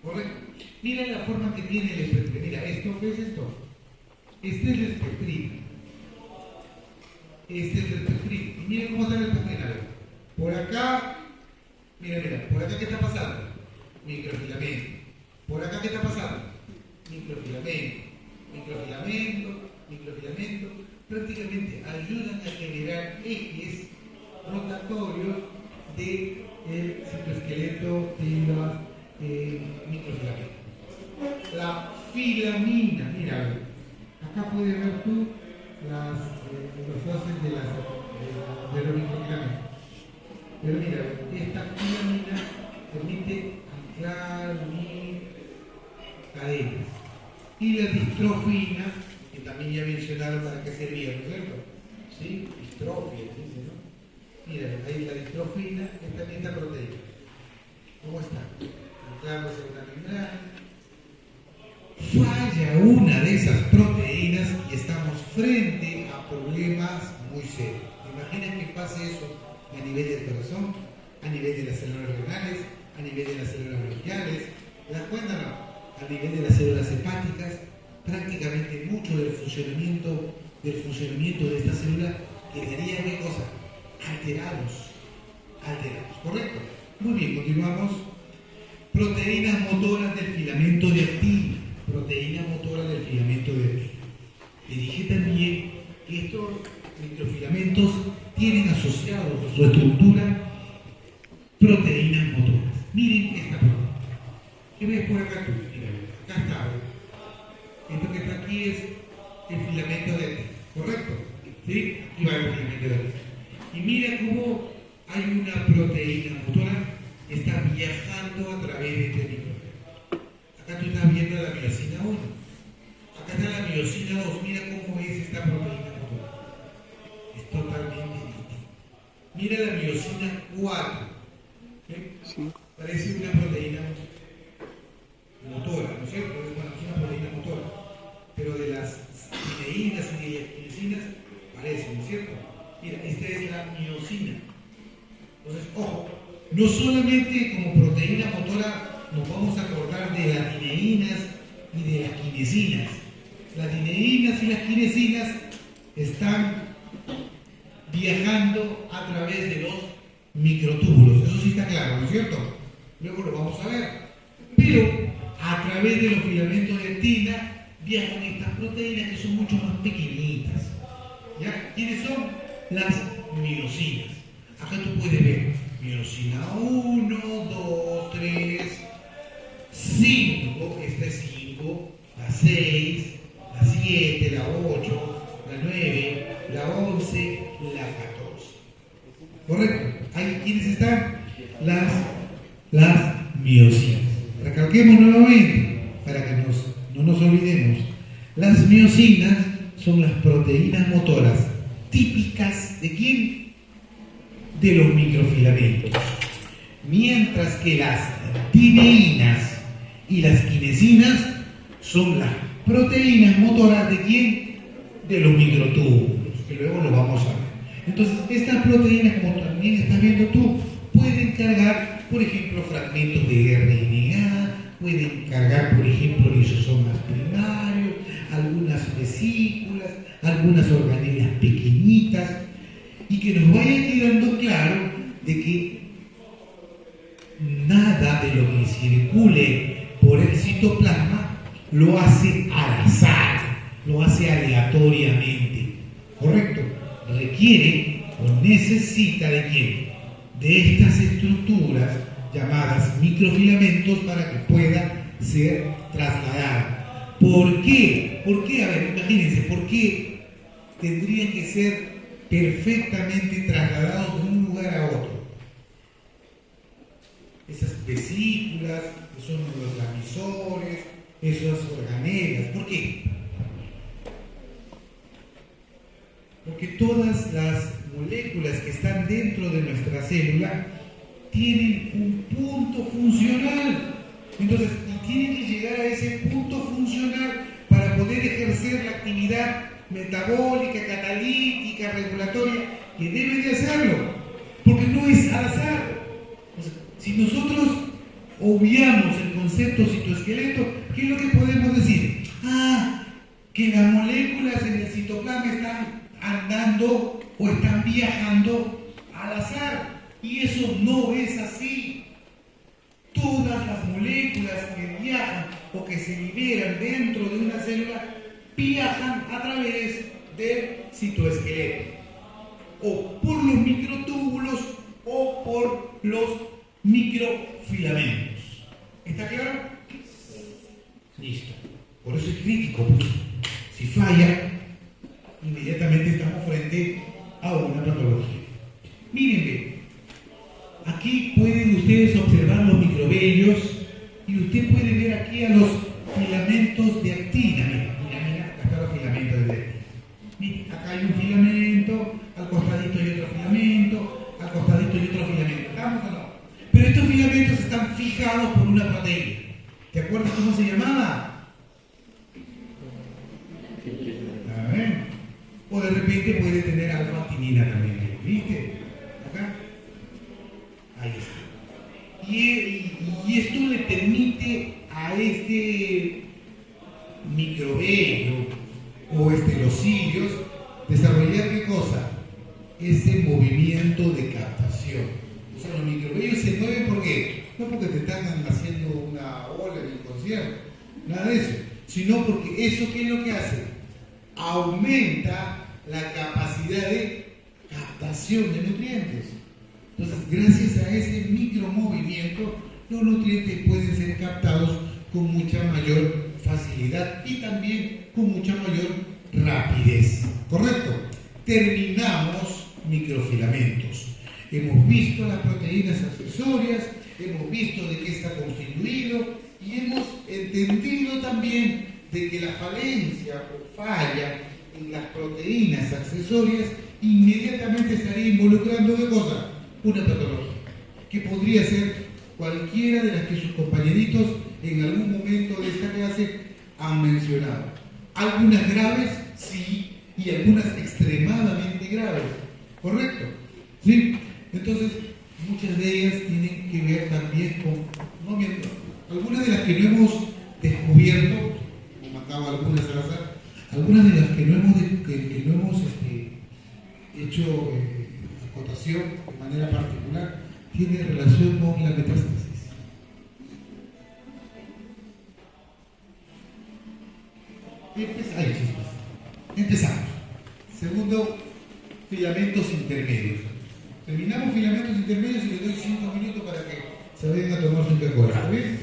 ¿Correcto? Mira la forma que tiene el espectro. Mira, ¿esto qué es esto? Este es el espectrino. Este es el espectrino. Y mira cómo está el espectrino. Por acá, mira, por acá ¿qué está pasando? Microfilamento. Por acá ¿qué está pasando? Microfilamento. Microfilamento. Prácticamente ayudan a generar ejes rotatorios del citoesqueleto de los microfilamentos. La filamina, mira, acá puedes ver tú los haces de los microfilamentos. Pero mira, esta filamina permite anclar, unir cadenas. Y la distrofina, que también ya mencionaron para qué servía, ¿no es cierto? ¿Sí? Distrofia, dice, ¿no? Mira, ahí la distrofina es también esta proteína. ¿Cómo está? Anclándose en una membrana. Falla una de esas proteínas y estamos frente a problemas muy serios. Imagina que pase eso a nivel del corazón, a nivel de las células renales, a nivel de las células bronquiales. ¿Te das cuenta, no? A nivel de las células hepáticas, prácticamente mucho del funcionamiento de esta célula quedaría, ¿qué cosa? Alterados, ¿correcto? Muy bien, continuamos. Proteínas motoras del filamento de actina. Le dije también que estos microfilamentos tienen asociados a su estructura proteínas motoras. Miren esta proteína. ¿Qué ves por acá tú? Mira, acá está. Esto que está aquí es el filamento de actina, ¿correcto? ¿Sí? Aquí va el filamento de actina. Y mira cómo hay una proteína motora que está viajando a través de este microfilamento. Acá tú estás viendo la miosina 1. Acá está la miosina 2. Mira cómo es esta proteína motora. Es totalmente distinta. Mira la miosina 4. ¿Sí? Parece una proteína motora, ¿no es cierto? Es una proteína motora. Pero de las cineínas y de las quinesinas parece, ¿no es cierto? Mira, esta es la miosina. Entonces, ojo, no solamente como proteína motora nos vamos a acordar de las tineínas y de las quinesinas. Las tineínas y las quinesinas están viajando a través de los microtúbulos. Eso sí está claro, ¿no es cierto? Luego lo vamos a ver. Pero a través de los filamentos de actina viajan estas proteínas que son mucho más pequeñitas. ¿Ya? ¿Quiénes son? Las miosinas. Acá tú puedes ver miosina 1, 2, 3, 5, esta es 5, la 6, la 7, la 8, la 9, la 11, la 14. ¿Correcto? ¿Ahí quiénes están? Las miosinas. Recalquemos nuevamente, para que no nos olvidemos. Las miosinas son las proteínas motoras típicas ¿de quién? De los microfilamentos. Mientras que las tineínas y las quinesinas son las proteínas motoras ¿de quién? De los microtúbulos, que luego lo vamos a ver. Entonces, estas proteínas, como también estás viendo tú, pueden cargar, por ejemplo, fragmentos de RNA, pueden cargar, por ejemplo, lisosomas primarios, algunas vesículas, algunas organelas pequeñitas, y que nos vaya quedando claro de que nada de lo que circule por el citoplasma lo hace al azar, lo hace aleatoriamente, ¿correcto? Requiere o necesita ¿de quién? De estas estructuras llamadas microfilamentos para que pueda ser trasladada. ¿Por qué? ¿Por qué? A ver, imagínense, ¿por qué tendrían que ser perfectamente trasladados de un lugar a otro? Esas vesículas, que son los transmisores, esas organelas. ¿Por qué? Porque todas las moléculas que están dentro de nuestra célula tienen un punto funcional. Entonces, tienen que llegar a ese punto funcional para poder ejercer la actividad metabólica, catalítica, regulatoria, que deben de hacerlo, porque no es al azar. O sea, Si nosotros obviamos el concepto citoesqueleto, ¿qué es lo que podemos decir? Que las moléculas en el citoplasma están andando o están viajando al azar. Y eso no es así. Todas las moléculas que viajan o que se liberan dentro de una célula viajan a través del citoesqueleto, o por los microtúbulos o por los microfilamentos. ¿Está claro? Listo. Por eso es crítico, pues. Si falla, inmediatamente estamos frente a una patología. Mírenme, aquí pueden ustedes observar los microvellos y usted puede ver aquí a los filamentos de actina. Mira, acá están los filamentos de actina. Mira, acá hay un filamento, al costadito hay otro filamento, al costadito hay otro filamento. ¿Estamos o no? Pero estos filamentos están fijados por una proteína. ¿Te acuerdas cómo se llamaba? A ver. O de repente puede tener alfa-actinina también. ¿Viste? Acá. Ahí está. Y esto le permite a este microvello o los cilios desarrollar ¿qué cosa? Ese movimiento de captación. O sea, los microvellos se mueven ¿por qué? No porque te están haciendo una ola en el concierto, nada de eso, sino porque eso ¿qué es lo que hace? Aumenta la capacidad de captación de nutrientes. Entonces, gracias a ese micromovimiento, los nutrientes pueden ser captados con mucha mayor facilidad y también con mucha mayor rapidez. ¿Correcto? Terminamos microfilamentos. Hemos visto las proteínas accesorias, hemos visto de qué está constituido y hemos entendido también de que la falencia o falla en las proteínas accesorias inmediatamente estaría involucrando ¿qué cosa? Una patología, que podría ser cualquiera de las que sus compañeritos en algún momento de esta clase han mencionado. Algunas graves, sí, y algunas extremadamente graves, ¿correcto? ¿Sí? Entonces, muchas de ellas tienen que ver también con, no miento, algunas de las que no hemos descubierto, como acabo algunas al azar, algunas de las que no hemos hecho acotación de manera particular, tiene relación con la metástasis. Empezamos. Segundo, filamentos intermedios. Terminamos filamentos intermedios y les doy 5 minutos para que se vayan a tomar su Coca-Cola. ¿Está bien?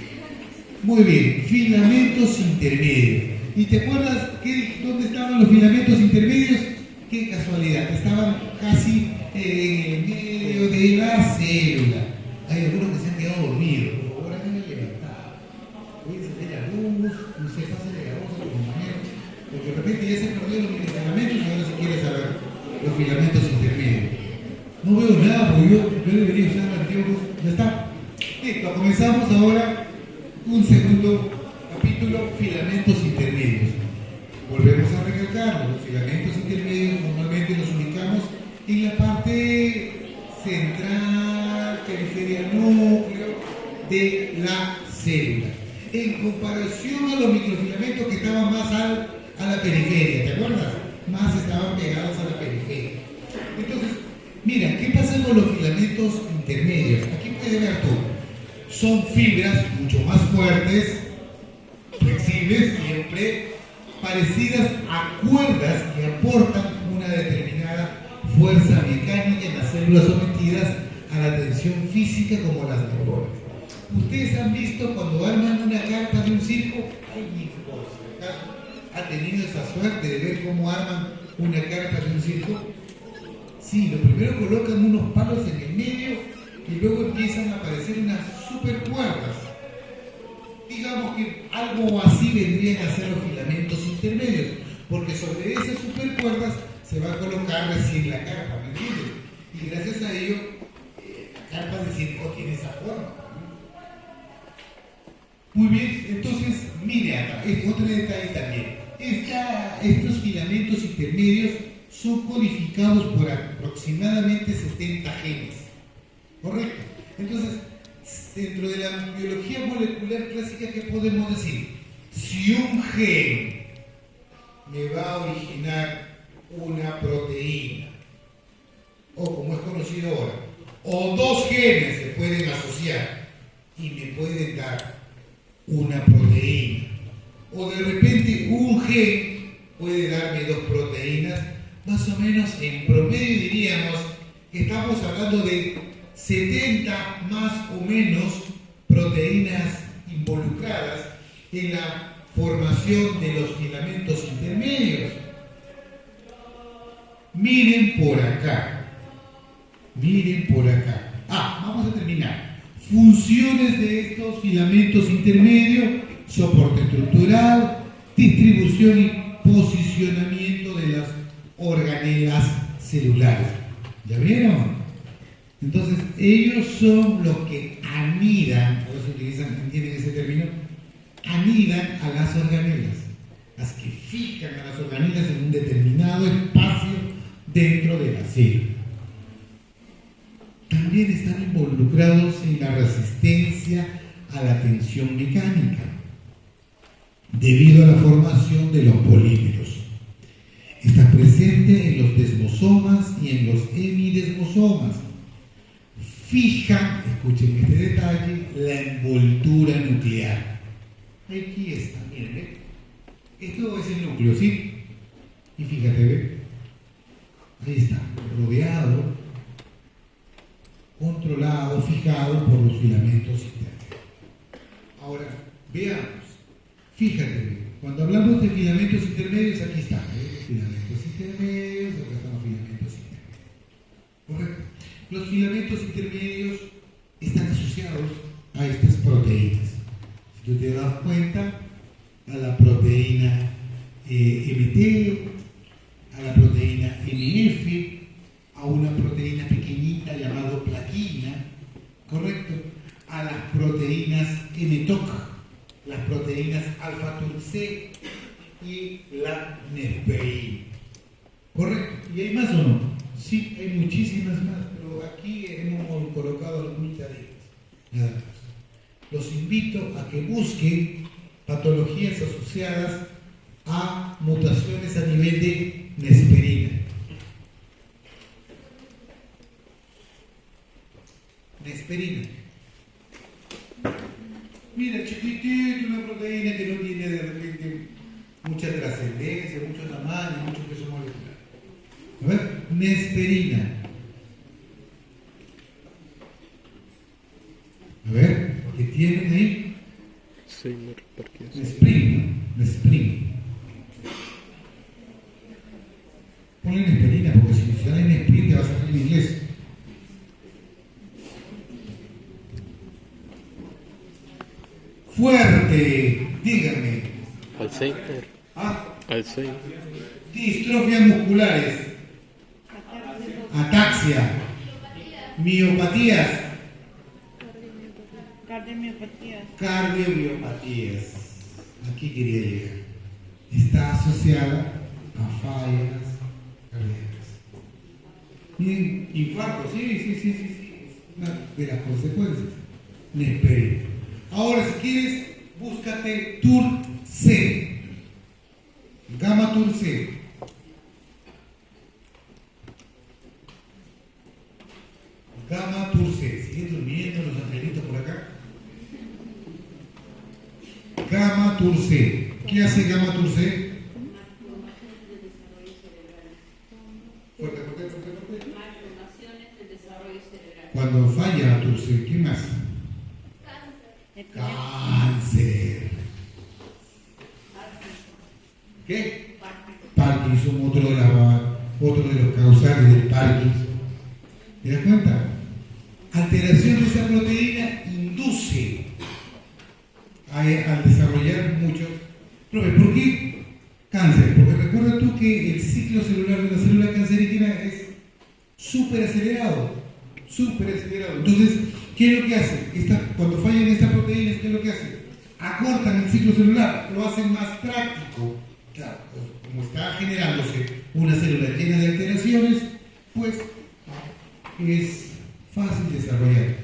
Muy bien, filamentos intermedios. ¿Y te acuerdas dónde estaban los filamentos intermedios? Qué casualidad, estaban casi en el medio de la célula. Hay algunos que se han quedado dormidos, pero ahora se han levantado. Voy a encender la luz, no sé, pásenle la voz a los compañeros, porque de repente ya se perdieron los filamentos y ahora se quiere saber los filamentos intermedios. No veo nada, porque yo debería usar anteojos. Ya está. Listo, comenzamos ahora un segundo capítulo, filamentos intermedios. Volvemos a recalcar, los filamentos intermedios normalmente los ubicamos en la parte central, periferia, núcleo de la célula. En comparación a los microfilamentos que estaban más a la periferia, ¿te acuerdas? Más estaban pegados a la periferia. Entonces, mira, ¿qué pasa con los filamentos intermedios? Aquí puedes ver tú. Son fibras mucho más fuertes, flexibles siempre, parecidas a cuerdas que aportan una determinada fuerza mecánica en las células sometidas a la tensión física como las neuronas. Ustedes han visto cuando arman una carpa de un circo, ¿ha tenido esa suerte de ver cómo arman una carpa de un circo? Sí, lo primero colocan unos palos en el medio y luego empiezan a aparecer unas super cuerdas. Digamos que algo así vendrían a ser los filamentos intermedios, porque sobre esas supercuerdas se va a colocar recién la carpa, ¿me entiendes? Y gracias a ello, la carpa de circo tiene esa forma. Muy bien, entonces, mire acá, otro detalle también. Estos filamentos intermedios son codificados por aproximadamente 70 genes. ¿Correcto? Entonces, dentro de la biología molecular clásica, ¿qué podemos decir? Si un gen me va a originar una proteína, o como es conocido ahora, o dos genes se pueden asociar y me pueden dar una proteína, o de repente un gen puede darme dos proteínas, más o menos en promedio diríamos que estamos hablando de 70 más o menos proteínas involucradas en la formación de los filamentos intermedios. Miren por acá. Miren por acá. Vamos a terminar. Funciones de estos filamentos intermedios: soporte estructural, distribución y posicionamiento de las organelas celulares. ¿Ya vieron? Entonces, ellos son los que anidan, ahora se utilizan, ¿entienden ese término? Anidan a las organelas, las que fijan a las organelas en un determinado espacio dentro de la célula. También están involucrados en la resistencia a la tensión mecánica, debido a la formación de los polímeros. Está presente en los desmosomas y en los hemidesmosomas. Fijan, escuchen este detalle, la envoltura nuclear. Aquí está, miren, ¿ve? Esto es el núcleo, ¿sí? Y fíjate, ¿ve? Ahí está, rodeado, controlado, fijado por los filamentos intermedios. Ahora, veamos, fíjate, ¿ve? Cuando hablamos de filamentos intermedios, aquí están, ¿ve? Filamentos intermedios, acá están los filamentos intermedios. ¿Correcto? Los filamentos intermedios están asociados a estas proteínas. Si tú te das cuenta, a la proteína MT, a la proteína MF, a una proteína pequeñita llamada plaquina, ¿correcto? A las proteínas mTOC, las proteínas alfa-turc y la nesperina, ¿correcto? ¿Y hay más o no? Sí, hay muchísimas más, pero aquí hemos colocado algunas de ellas, nada más. Los invito a que busquen patologías asociadas a mutaciones a nivel de nesperina. Nesperina. Mira, chiquitito, una proteína que no tiene de repente mucha trascendencia, mucho tamaño, mucho peso molecular. A ver, nesperina. A ver, ¿qué tienen ahí? Nesprina. Ponle nesperina, porque si sale nesprina te va a salir en inglés. Fuerte, díganme. Alzheimer. Alzheimer. Distrofias musculares. Ataxia. Miopatías. Cardiomiopatías. Aquí quería llegar. Está asociada a fallas cardíacas. Miren, infarto, sí. Es una de las consecuencias. Nesperina. Ahora, si quieres, búscate TURC. Gamma TURC. Gamma TURC. ¿Siguen durmiendo los angelitos por acá? Gamma TURC. ¿Qué hace Gamma TURC? Fuerte. Malformaciones del desarrollo cerebral. Cuando falla TURC, ¿qué más? Cáncer. ¿Qué? Parkinson, otro de los causales del Parkinson. ¿Te das cuenta? Alteración de esa proteína induce al desarrollar muchos problemas. ¿Por qué cáncer? Porque recuerda tú que el ciclo celular de una célula cancerígena es súper acelerado. Entonces, ¿qué es lo que hace? Cuando fallan estas proteínas, ¿qué es lo que hace? Acortan el ciclo celular, lo hacen más práctico. Claro, como está generándose una célula llena de alteraciones, pues es fácil desarrollar.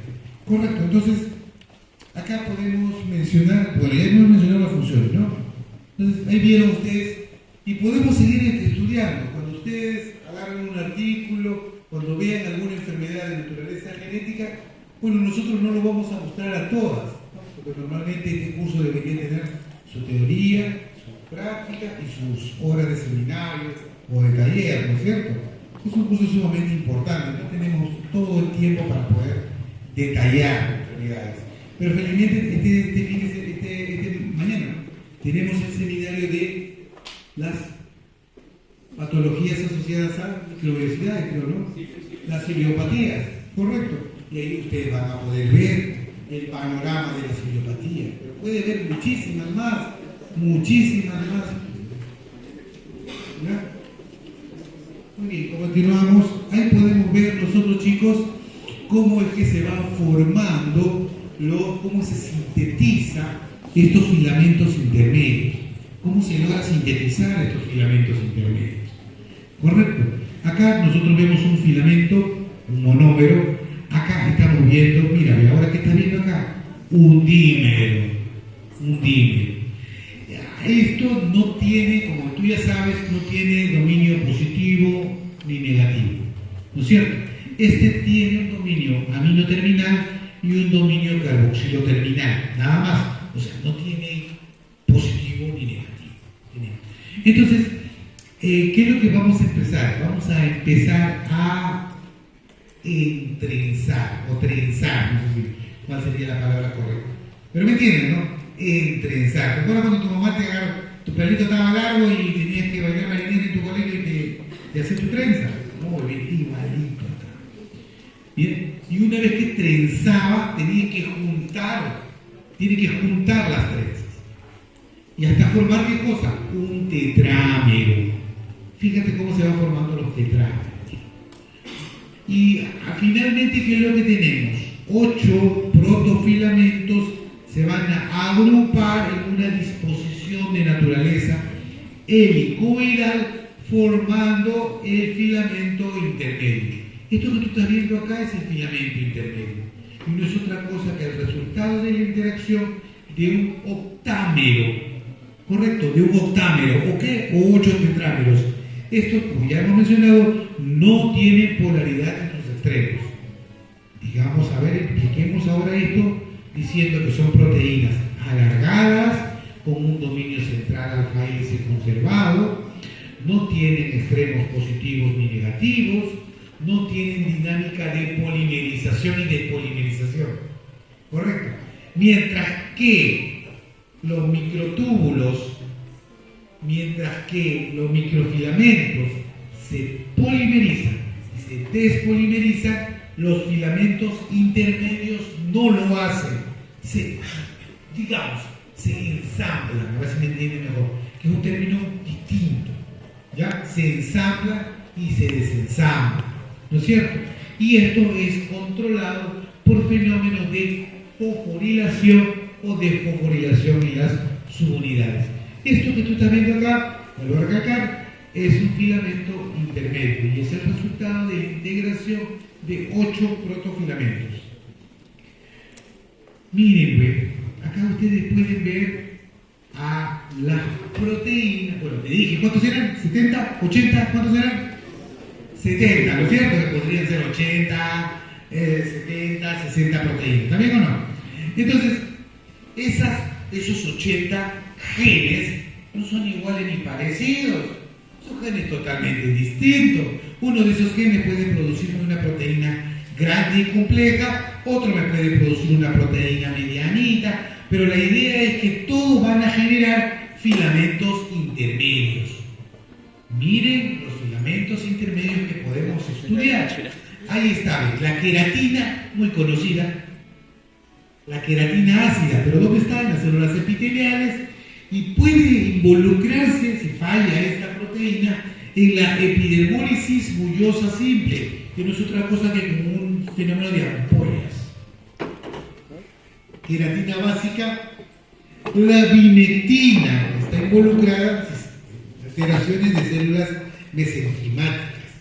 Correcto, entonces acá podemos mencionar, bueno, ya hemos mencionado las funciones, ¿no? Entonces ahí vieron ustedes, y podemos seguir estudiando. Cuando ustedes agarren un artículo, cuando vean alguna enfermedad de naturaleza genética, bueno, nosotros no lo vamos a mostrar a todas, ¿no? Porque normalmente este curso debería tener su teoría, su práctica y sus horas de seminario o de taller, ¿no es cierto? Es un curso sumamente importante, no tenemos todo el tiempo para poder detallar enfermedades. Pero felizmente mañana tenemos el seminario de las patologías asociadas a microobesidad, creo, ¿no? Las ciliopatías, correcto. Y ahí ustedes van a poder ver el panorama de la ciliopatía. Pero puede ver muchísimas más. ¿Ya? Muy bien, continuamos. Ahí podemos ver nosotros, chicos, cómo es que se van formando, cómo se sintetiza estos filamentos intermedios. ¿Cómo se logra sintetizar estos filamentos intermedios? ¿Correcto? Acá nosotros vemos un filamento, un monómero. Acá estamos viendo, mira, ahora que estás viendo acá, un dímero. Esto no tiene, como tú ya sabes, no tiene dominio positivo ni negativo, ¿no es cierto? Este tiene un dominio amino terminal y un dominio carboxilo terminal, nada más. O sea, no tiene positivo ni negativo. Entonces, ¿qué es lo que vamos a empezar? Vamos a empezar a entrenzar o trenzar, no sé cuál sería la palabra correcta. Pero me entienden, ¿no? Entrenzar. ¿Te acuerdas cuando tu mamá te agarró, tu pelito estaba largo y tenías que bailar marinera en tu colegio y te hacía tu trenza? Muy bien, igualito acá. Bien, y una vez que trenzaba, tenía que juntar las trenzas. Y hasta formar ¿qué cosa? Un tetrámero. Fíjate cómo se van formando los tetrámeros. Y finalmente, ¿qué es lo que tenemos? 8 protofilamentos se van a agrupar en una disposición de naturaleza helicoidal, formando el filamento intermedio. Esto que tú estás viendo acá es el filamento intermedio. Y no es otra cosa que el resultado de la interacción de un octámero. ¿Correcto? De un octámero. ¿O qué? O 8 tetrámeros. Estos, como ya hemos mencionado, no tienen polaridad en sus extremos. Digamos, a ver, expliquemos ahora esto diciendo que son proteínas alargadas, con un dominio central alfa hélice conservado, no tienen extremos positivos ni negativos, no tienen dinámica de polimerización y despolimerización. ¿Correcto? Mientras que los microtúbulos, mientras que los microfilamentos se polimerizan y se despolimerizan, los filamentos intermedios no lo hacen. Se ensamblan, a ver si me entienden mejor, que es un término distinto. ¿Ya? Se ensambla y se desensambla, ¿no es cierto? Y esto es controlado por fenómenos de fosforilación o desfosforilación en las subunidades. Esto que tú estás viendo acá, vuelvo a recalcar, es un filamento intermedio y es el resultado de la integración de 8 protofilamentos. Miren, pues, acá ustedes pueden ver a las proteínas. Bueno, te dije, ¿cuántos eran? ¿70? ¿80? ¿Cuántos eran? 70, ¿no es cierto? Que podrían ser 80, 70, 60 proteínas. ¿Está bien o no? Entonces, esos 80 genes no son iguales ni parecidos. Son genes totalmente distintos. Uno de esos genes puede producirme una proteína grande y compleja, otro me puede producir una proteína medianita, pero la idea es que todos van a generar filamentos intermedios. Miren los filamentos intermedios que podemos estudiar. Ahí está, la queratina, muy conocida, la queratina ácida, pero ¿dónde está? En las células epiteliales, y puede involucrarse, si falla esta proteína, en la epidermólisis bullosa simple, que no es otra cosa que como un fenómeno de ampollas. Queratina básica, la bimectina está involucrada en alteraciones de células mesenquimáticas.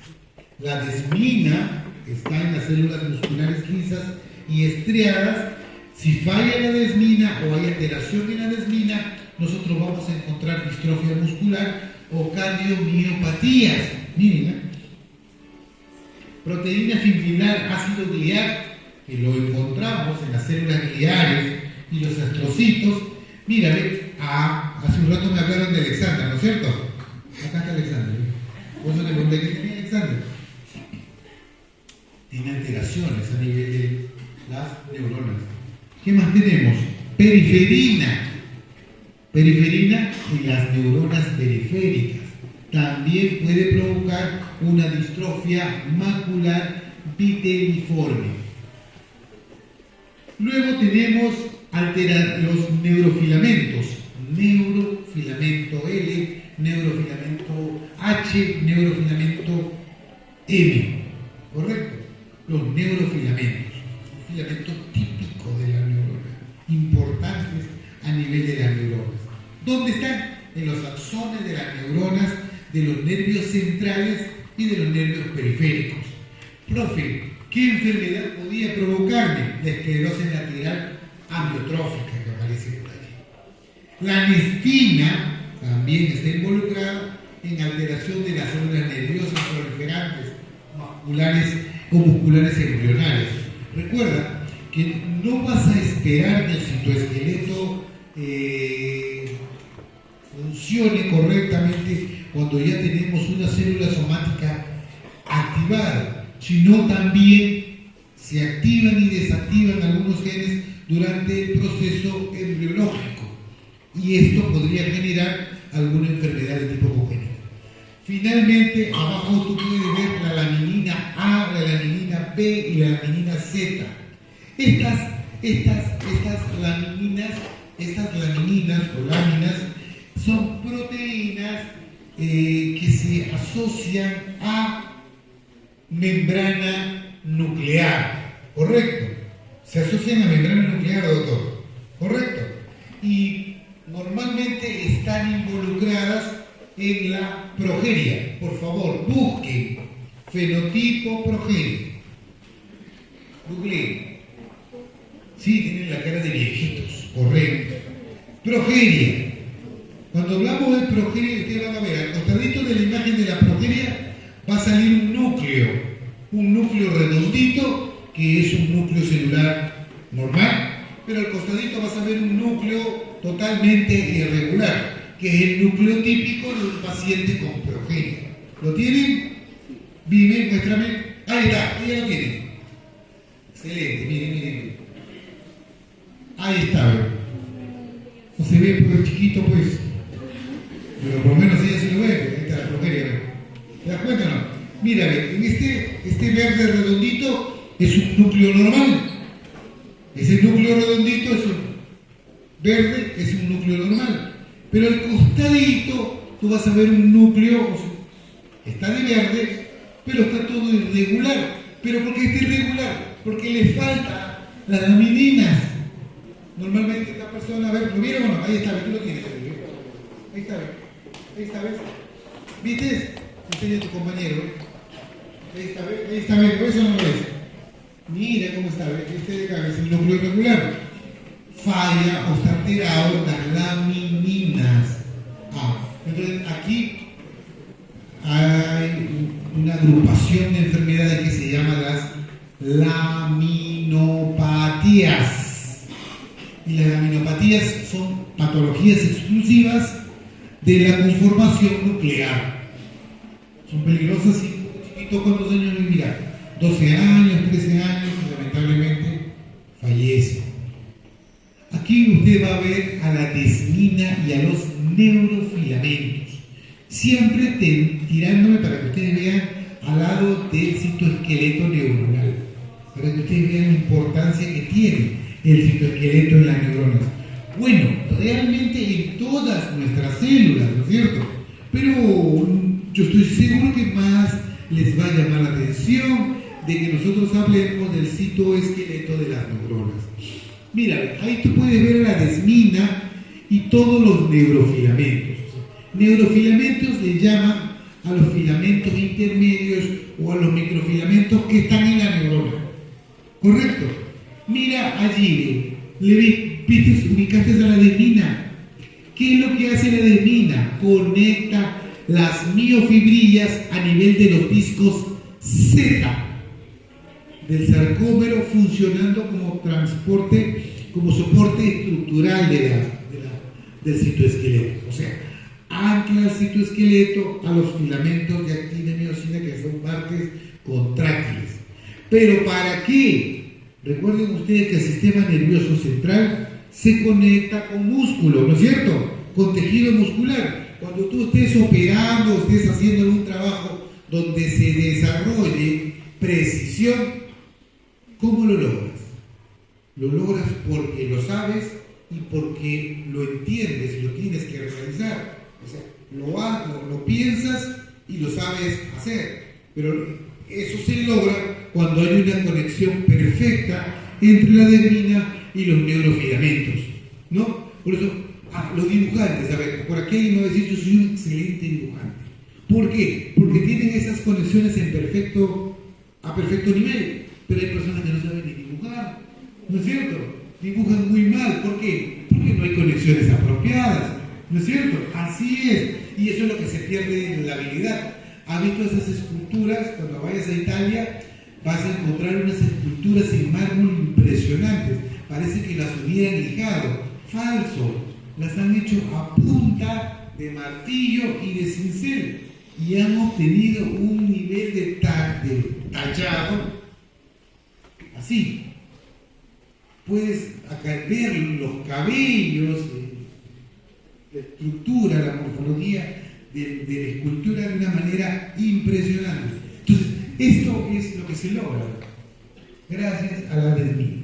La desmina está en las células musculares lisas y estriadas. Si falla la desmina o hay alteración en la desmina, nosotros vamos a encontrar distrofia muscular o cardiomiopatías. Miren, ¿eh? Proteína fibrilar ácido glial, que lo encontramos en las células gliales y los astrocitos. Mira, hace un rato me hablaron de Alexander, ¿no es cierto? Acá está Alexander. Por eso le pregunté, ¿qué tiene Alexander? Tiene alteraciones a nivel de las neuronas. ¿Qué más tenemos? Periferina. Periferina en las neuronas periféricas. También puede provocar una distrofia macular viteliforme. Luego tenemos los neurofilamentos. Neurofilamento L, neurofilamento H, neurofilamento M. ¿Correcto? Los neurofilamentos. Un filamento típico de la neurona. Importantes a nivel de las neuronas. ¿Dónde están? En los axones de las neuronas, de los nervios centrales y de los nervios periféricos. Profe, ¿qué enfermedad podía provocarme? La esclerosis lateral amiotrófica que aparece por allí. La anestina también está involucrada en alteración de las células nerviosas proliferantes, musculares o musculares embrionales. Recuerda que no vas a esperar que el citoesqueleto funcione correctamente cuando ya tenemos una célula somática activada, sino también se activan y desactivan algunos genes durante el proceso embriológico y esto podría generar alguna enfermedad de tipo congénito. Finalmente, abajo tú puedes ver la laminina A, la laminina B y la laminina Z. Estas lamininas o láminas son proteínas que se asocian a membrana nuclear, ¿correcto? Se asocian a membrana nuclear, doctor, ¿correcto? Y normalmente están involucradas en la progeria. Por favor, busquen fenotipo progeria. Googleen. Sí, tienen la cara de viejitos, correcto. Progeria. Cuando hablamos de progeria, ustedes van a ver, al costadito de la imagen de la progeria va a salir un núcleo redondito, que es un núcleo celular normal, pero al costadito vas a ver un núcleo totalmente irregular, que es el núcleo típico de un paciente con progeria. ¿Lo tienen? Dime, muéstrame. Ahí está, ya lo tienen. Excelente, miren. Ahí está, ¿verdad? No se ve por el chiquito, pues. Pero por lo menos ella sí lo ve, ahí está la progeria, ¿verdad? ¿Te das cuenta o no? Mira, en este verde redondito es un núcleo normal. Ese núcleo redondito es un verde, es un núcleo normal. Pero al costadito tú vas a ver un núcleo, está de verde, pero está todo irregular. ¿Pero por qué está irregular? Porque le falta las lamininas. Normalmente esta persona, a ver, ¿lo vieron o no? Ahí está, tú lo tienes. Ahí está, ¿ves? ¿Viste? Enseña a tu compañero, ¿ves? Ahí está, ¿ves? ¿Ves o no lo ves? Mira cómo está, ¿ves? Este de acá es el núcleo irregular. Falla o está alterado las lamininas. Entonces aquí hay una agrupación de enfermedades que se llama las laminopatías. Y las laminopatías son patologías exclusivas de la conformación nuclear. Son peligrosas y chiquito, ¿cuántos años vivirá? 12 años, 13 años y lamentablemente fallece. Aquí usted va a ver a la desmina y a los neurofilamentos. Siempre tirándome para que ustedes vean al lado del citoesqueleto neuronal, para que ustedes vean la importancia que tiene el citoesqueleto en las neuronas. Bueno, realmente en todas nuestras células, ¿no es cierto? Pero yo estoy seguro que más les va a llamar la atención de que nosotros hablemos del citoesqueleto de las neuronas. Mira, ahí tú puedes ver la desmina y todos los neurofilamentos. Neurofilamentos le llaman a los filamentos intermedios o a los microfilamentos que están en la neurona. ¿Correcto? Mira allí, ¿viste? Ubicaste a la adenina. ¿Qué es lo que hace la adenina? Conecta las miofibrillas a nivel de los discos Z del sarcómero, funcionando como transporte, como soporte estructural del citoesqueleto. O sea, ancla el citoesqueleto a los filamentos de actina y miosina, que son partes contráctiles. ¿Pero para qué? Recuerden ustedes que el sistema nervioso central se conecta con músculo, ¿no es cierto? Con tejido muscular. Cuando tú estés operando, estés haciendo algún trabajo donde se desarrolle precisión, ¿cómo lo logras? Lo logras porque lo sabes y porque lo entiendes y lo tienes que realizar. O sea, lo piensas y lo sabes hacer. Pero eso se logra cuando hay una conexión perfecta entre la adenina y los neurofilamentos, ¿no? Por eso, los dibujantes, a ver, por aquí alguien me va a decir, yo soy un excelente dibujante. ¿Por qué? Porque tienen esas conexiones a perfecto nivel, pero hay personas que no saben ni dibujar, ¿no es cierto? Dibujan muy mal, ¿por qué? Porque no hay conexiones apropiadas, ¿no es cierto? Así es, y eso es lo que se pierde en la habilidad. ¿Has visto esas esculturas? Cuando vayas a Italia vas a encontrar unas esculturas en mármol impresionantes. Parece que las hubieran lijado. Falso. Las han hecho a punta de martillo y de cincel. Y han obtenido un nivel de tallado así. Puedes acá ver los cabellos, la estructura, la morfología de la escultura de una manera impresionante. Entonces, esto es lo que se logra gracias a la adenina.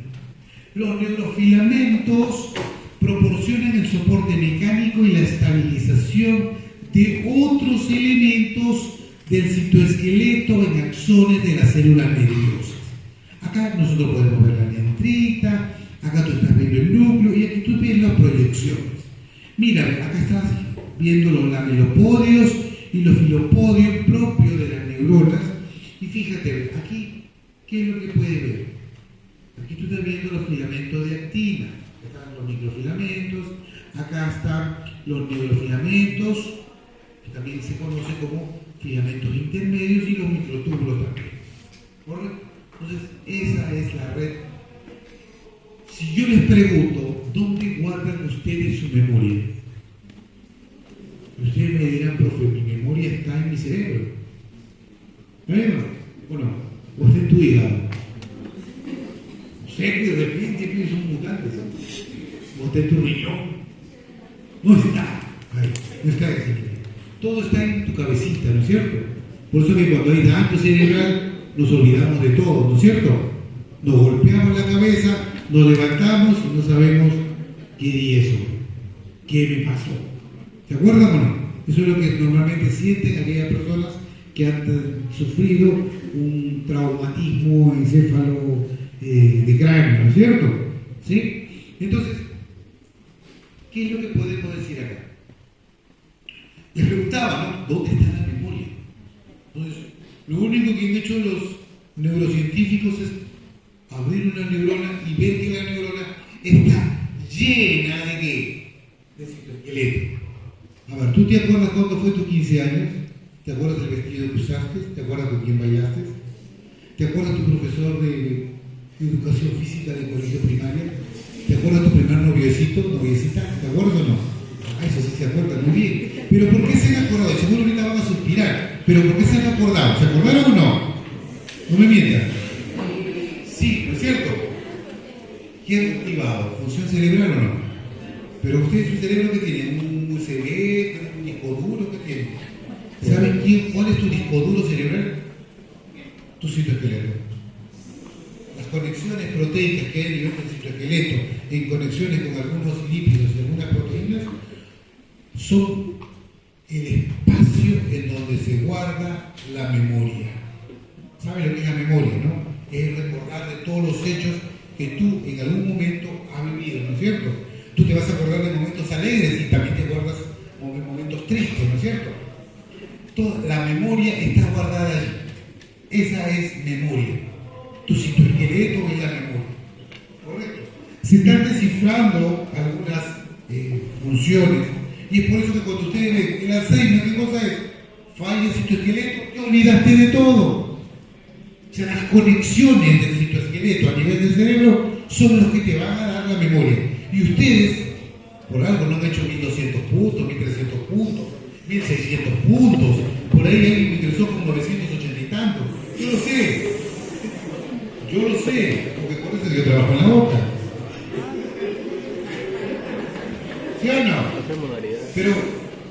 Los neurofilamentos proporcionan el soporte mecánico y la estabilización de otros elementos del citoesqueleto en axones de las células nerviosas. Acá nosotros podemos ver la dendrita, acá tú estás viendo el núcleo y aquí tú ves las proyecciones. Mira, acá estás viendo los lamilopodios y los filopodios propios de las neuronas. Y fíjate, aquí, ¿qué es lo que puedes ver? Aquí tú estás viendo los filamentos de actina, acá están los microfilamentos, acá están los neurofilamentos, que también se conoce como filamentos intermedios, y los microtúbulos también. ¿Correcto? Entonces, esa es la red. Si yo les pregunto, ¿dónde guardan ustedes su memoria? Ustedes me dirán, profe, mi memoria está en mi cerebro. Bueno, o está en tu hígado. O sea que de repente tienes un mutante, o está en tu riñón. No está. No está en todo está en tu cabecita, ¿no es cierto? Por eso que cuando hay daño cerebral nos olvidamos de todo, ¿no es cierto? Nos golpeamos la cabeza, nos levantamos y no sabemos qué di eso, qué me pasó. ¿Se acuerdan o no? Eso es lo que normalmente sienten aquellas personas que han sufrido un traumatismo encéfalo de cráneo, ¿no es cierto? ¿Sí? Entonces, ¿qué es lo que podemos decir acá? Les preguntaba, ¿no? ¿Dónde está la memoria? Entonces, lo único que han hecho los neurocientíficos es abrir una neurona y ver que la neurona está llena de ¿qué? De citoesqueleto. A ver, ¿tú te acuerdas cuándo fue tus 15 años? ¿Te acuerdas del vestido que usaste? ¿Te acuerdas con quién bailaste? ¿Te acuerdas tu profesor de educación física de colegio primario? ¿Te acuerdas tu primer noviecita? ¿Te acuerdas o no? Ah, eso sí se acuerda, muy bien. ¿Pero por qué se han acordado? Seguro ahorita van a suspirar. ¿Pero por qué se han acordado? ¿Se acordaron o no? No me mientan. Sí, ¿no es cierto? ¿Quién es activado? ¿Función cerebral o no? Pero ustedes, su cerebro, ¿qué tienen? ¿Un USB? ¿Un disco duro? ¿Qué tienen? ¿Saben cuál es tu disco duro cerebral? Tu citoesqueleto. Las conexiones proteicas que hay a nivel del citoesqueleto en conexiones con algunos lípidos y algunas proteínas son el espacio en donde se guarda la memoria. ¿Saben lo que es la memoria, no? Es recordar de todos los hechos que tú en algún momento has vivido, ¿no es cierto? Tú te vas a acordar de momentos alegres y también te guardas momentos tristes, ¿no es cierto? Toda la memoria está guardada allí. Esa es memoria. Tu citoesqueleto es la memoria. se están descifrando algunas funciones. Y es por eso que cuando ustedes ven el Alzheimer, ¿qué cosa es? Falla el citoesqueleto, te olvidaste de todo. O sea, las conexiones del citoesqueleto a nivel del cerebro son los que te van a dar la memoria. Y ustedes, por algo, no han hecho 1200 puntos, 1300 puntos, 1600 puntos. Por ahí alguien me ingresó con 980 y tantos. Yo lo sé, porque por eso yo trabajo en la boca. ¿Sí o no?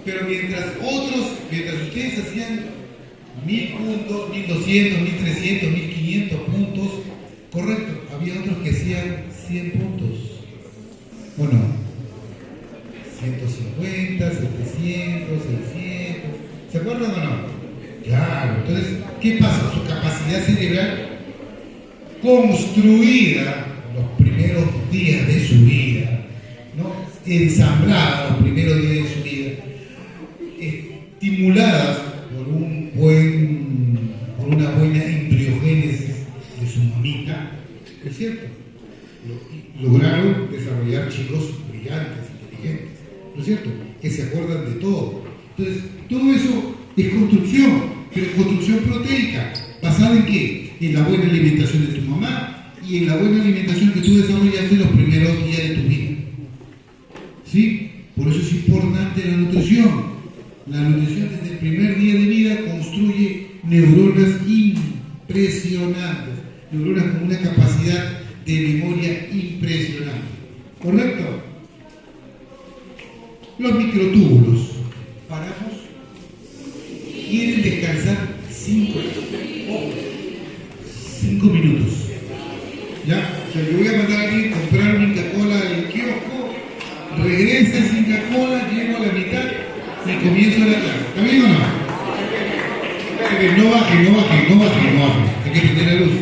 Pero mientras ustedes hacían 1000 puntos, 1200, 1300, 1500 puntos, correcto, había otros que hacían 100 puntos. ¿O no? 150, 700, 600. ¿Se acuerdan o no? Claro, entonces, ¿qué pasa? Su capacidad cerebral construida los primeros días de su vida, ¿no? Ensamblada los primeros días de su vida, estimuladas por una buena embriogénesis de su mamita, ¿es cierto? Lograron desarrollar chicos brillantes, inteligentes, ¿no es cierto? Que se acuerdan de todo. Entonces, todo eso es construcción, pero construcción proteica, ¿basada en qué? En la buena alimentación de tu mamá y en la buena alimentación que tú desarrollaste los primeros días de tu vida. ¿Sí? Por eso es importante la nutrición. La nutrición desde el primer día de vida construye neuronas impresionantes, neuronas con una capacidad de memoria impresionante. ¿Correcto? Los microtúbulos. Paramos. Quieren descansar 5 minutos. ¿Ya? O sea, yo voy a mandar a alguien a comprar una Inca-Cola del kiosco, regresa sin Inca-Cola, llego a la mitad y comienzo la clase. ¿Está bien o no? No baje. Hay que prender la luz.